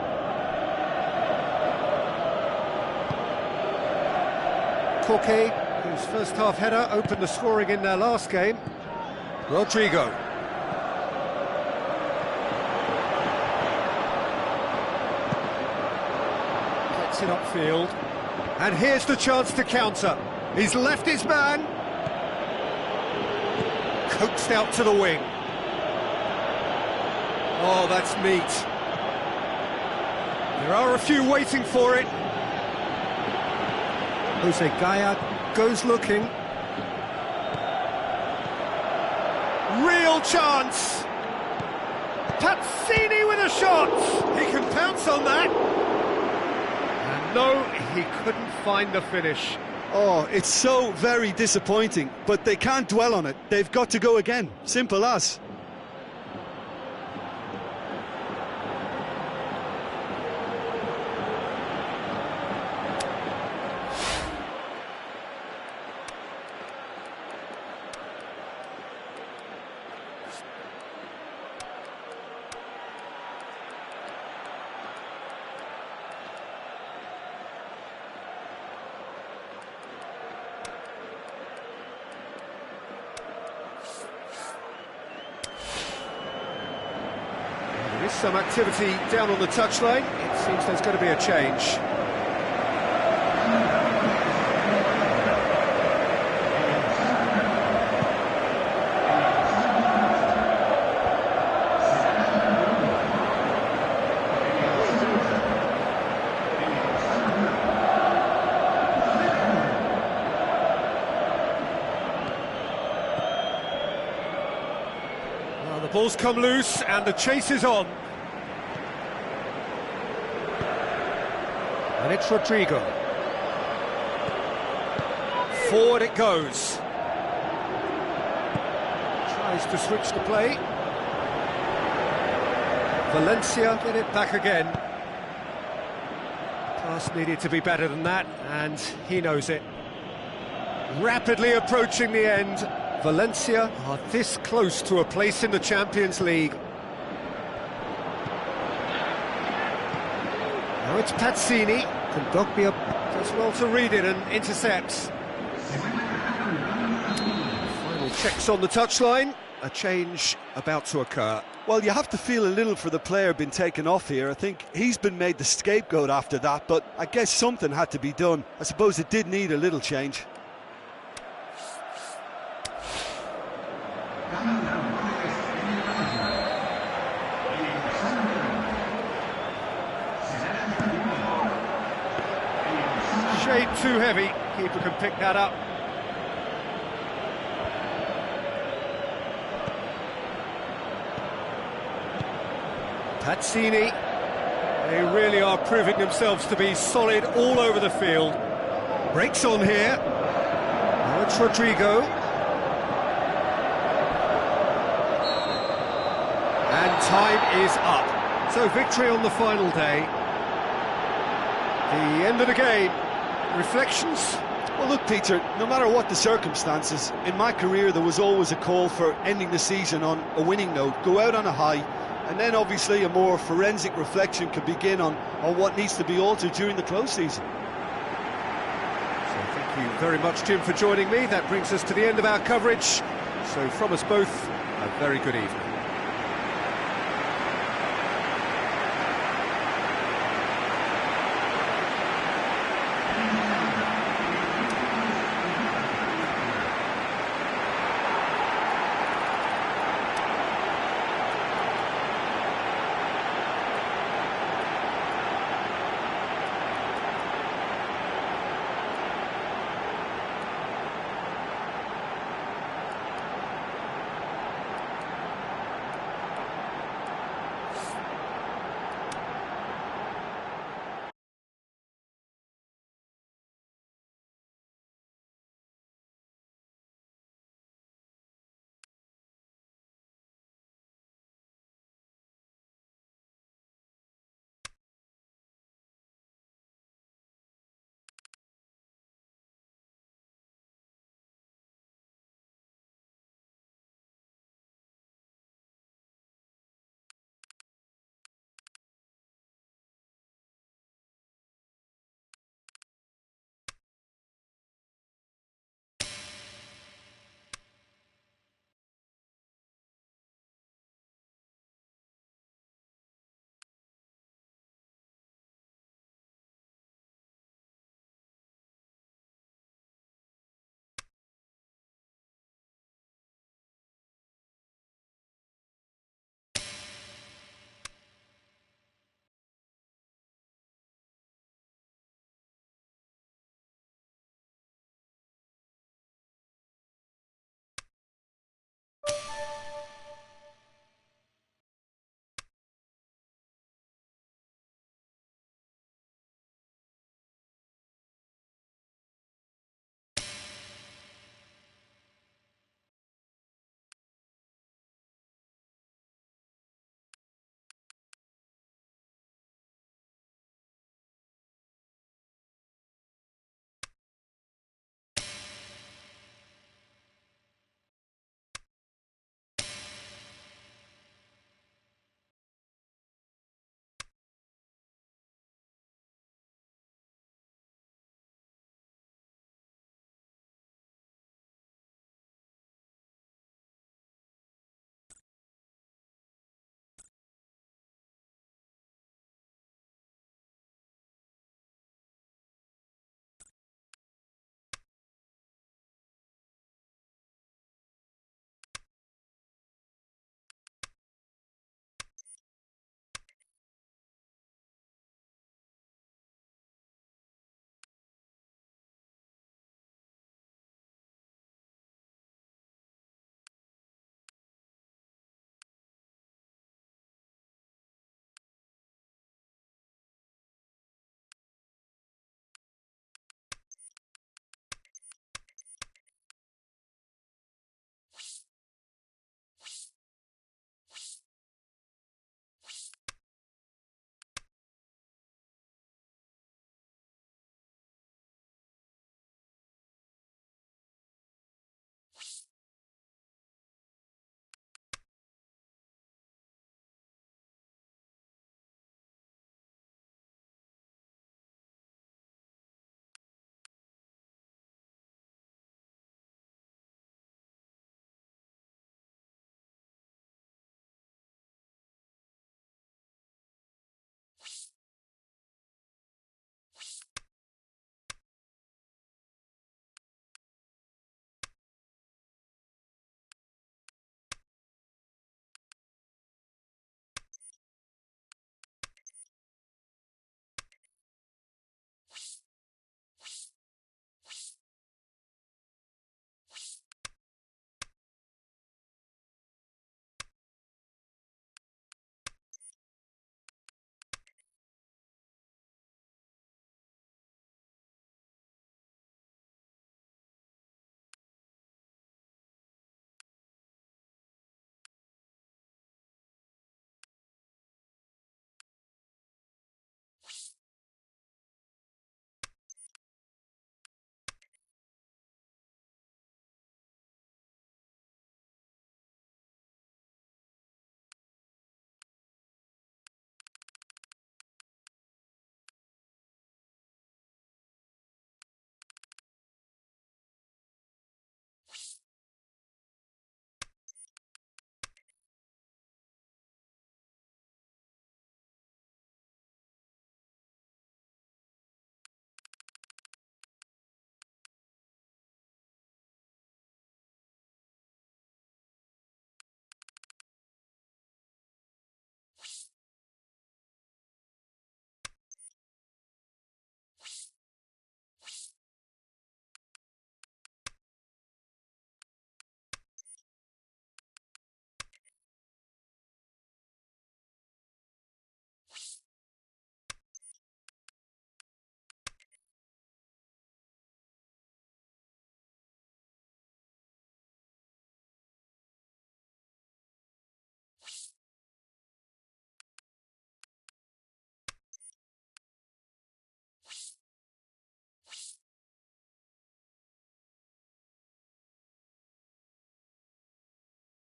Koke, whose first half header opened the scoring in their last game. Rodrigo. Gets it upfield. And here's the chance to counter. He's left his man. Coaxed out to the wing. Oh, that's neat. There are a few waiting for it. Jose Gaya goes looking. Real chance! Pazzini with a shot! He can pounce on that! And no, he couldn't find the finish. Oh, it's so very disappointing, but they can't dwell on it. They've got to go again. Simple as. There is some activity down on the touchline. It seems there's going to be a change. Well, the ball's come loose and the chase is on. And it's Rodrigo. Forward it goes. Tries to switch the play. Valencia get it back again. Pass needed to be better than that, and he knows it. Rapidly approaching the end. Valencia are this close to a place in the Champions League. Now it's Pazzini. Kondogbia does well to read it and intercepts. Final checks on the touchline. A change about to occur. Well, you have to feel a little for the player being taken off here. I think he's been made the scapegoat after that, but I guess something had to be done. I suppose it did need a little change. Shade too heavy. Keeper can pick that up. Pazzini. They really are proving themselves to be solid all over the field. Breaks on here. Now it's Rodrigo. And time is up. So victory on the final day. The end of the game. Reflections? Well, look, Peter, no matter what the circumstances, in my career there was always a call for ending the season on a winning note. Go out on a high, and then obviously a more forensic reflection can begin on what needs to be altered during the close season. So thank you very much, Jim, for joining me. That brings us to the end of our coverage. So from us both, a very good evening.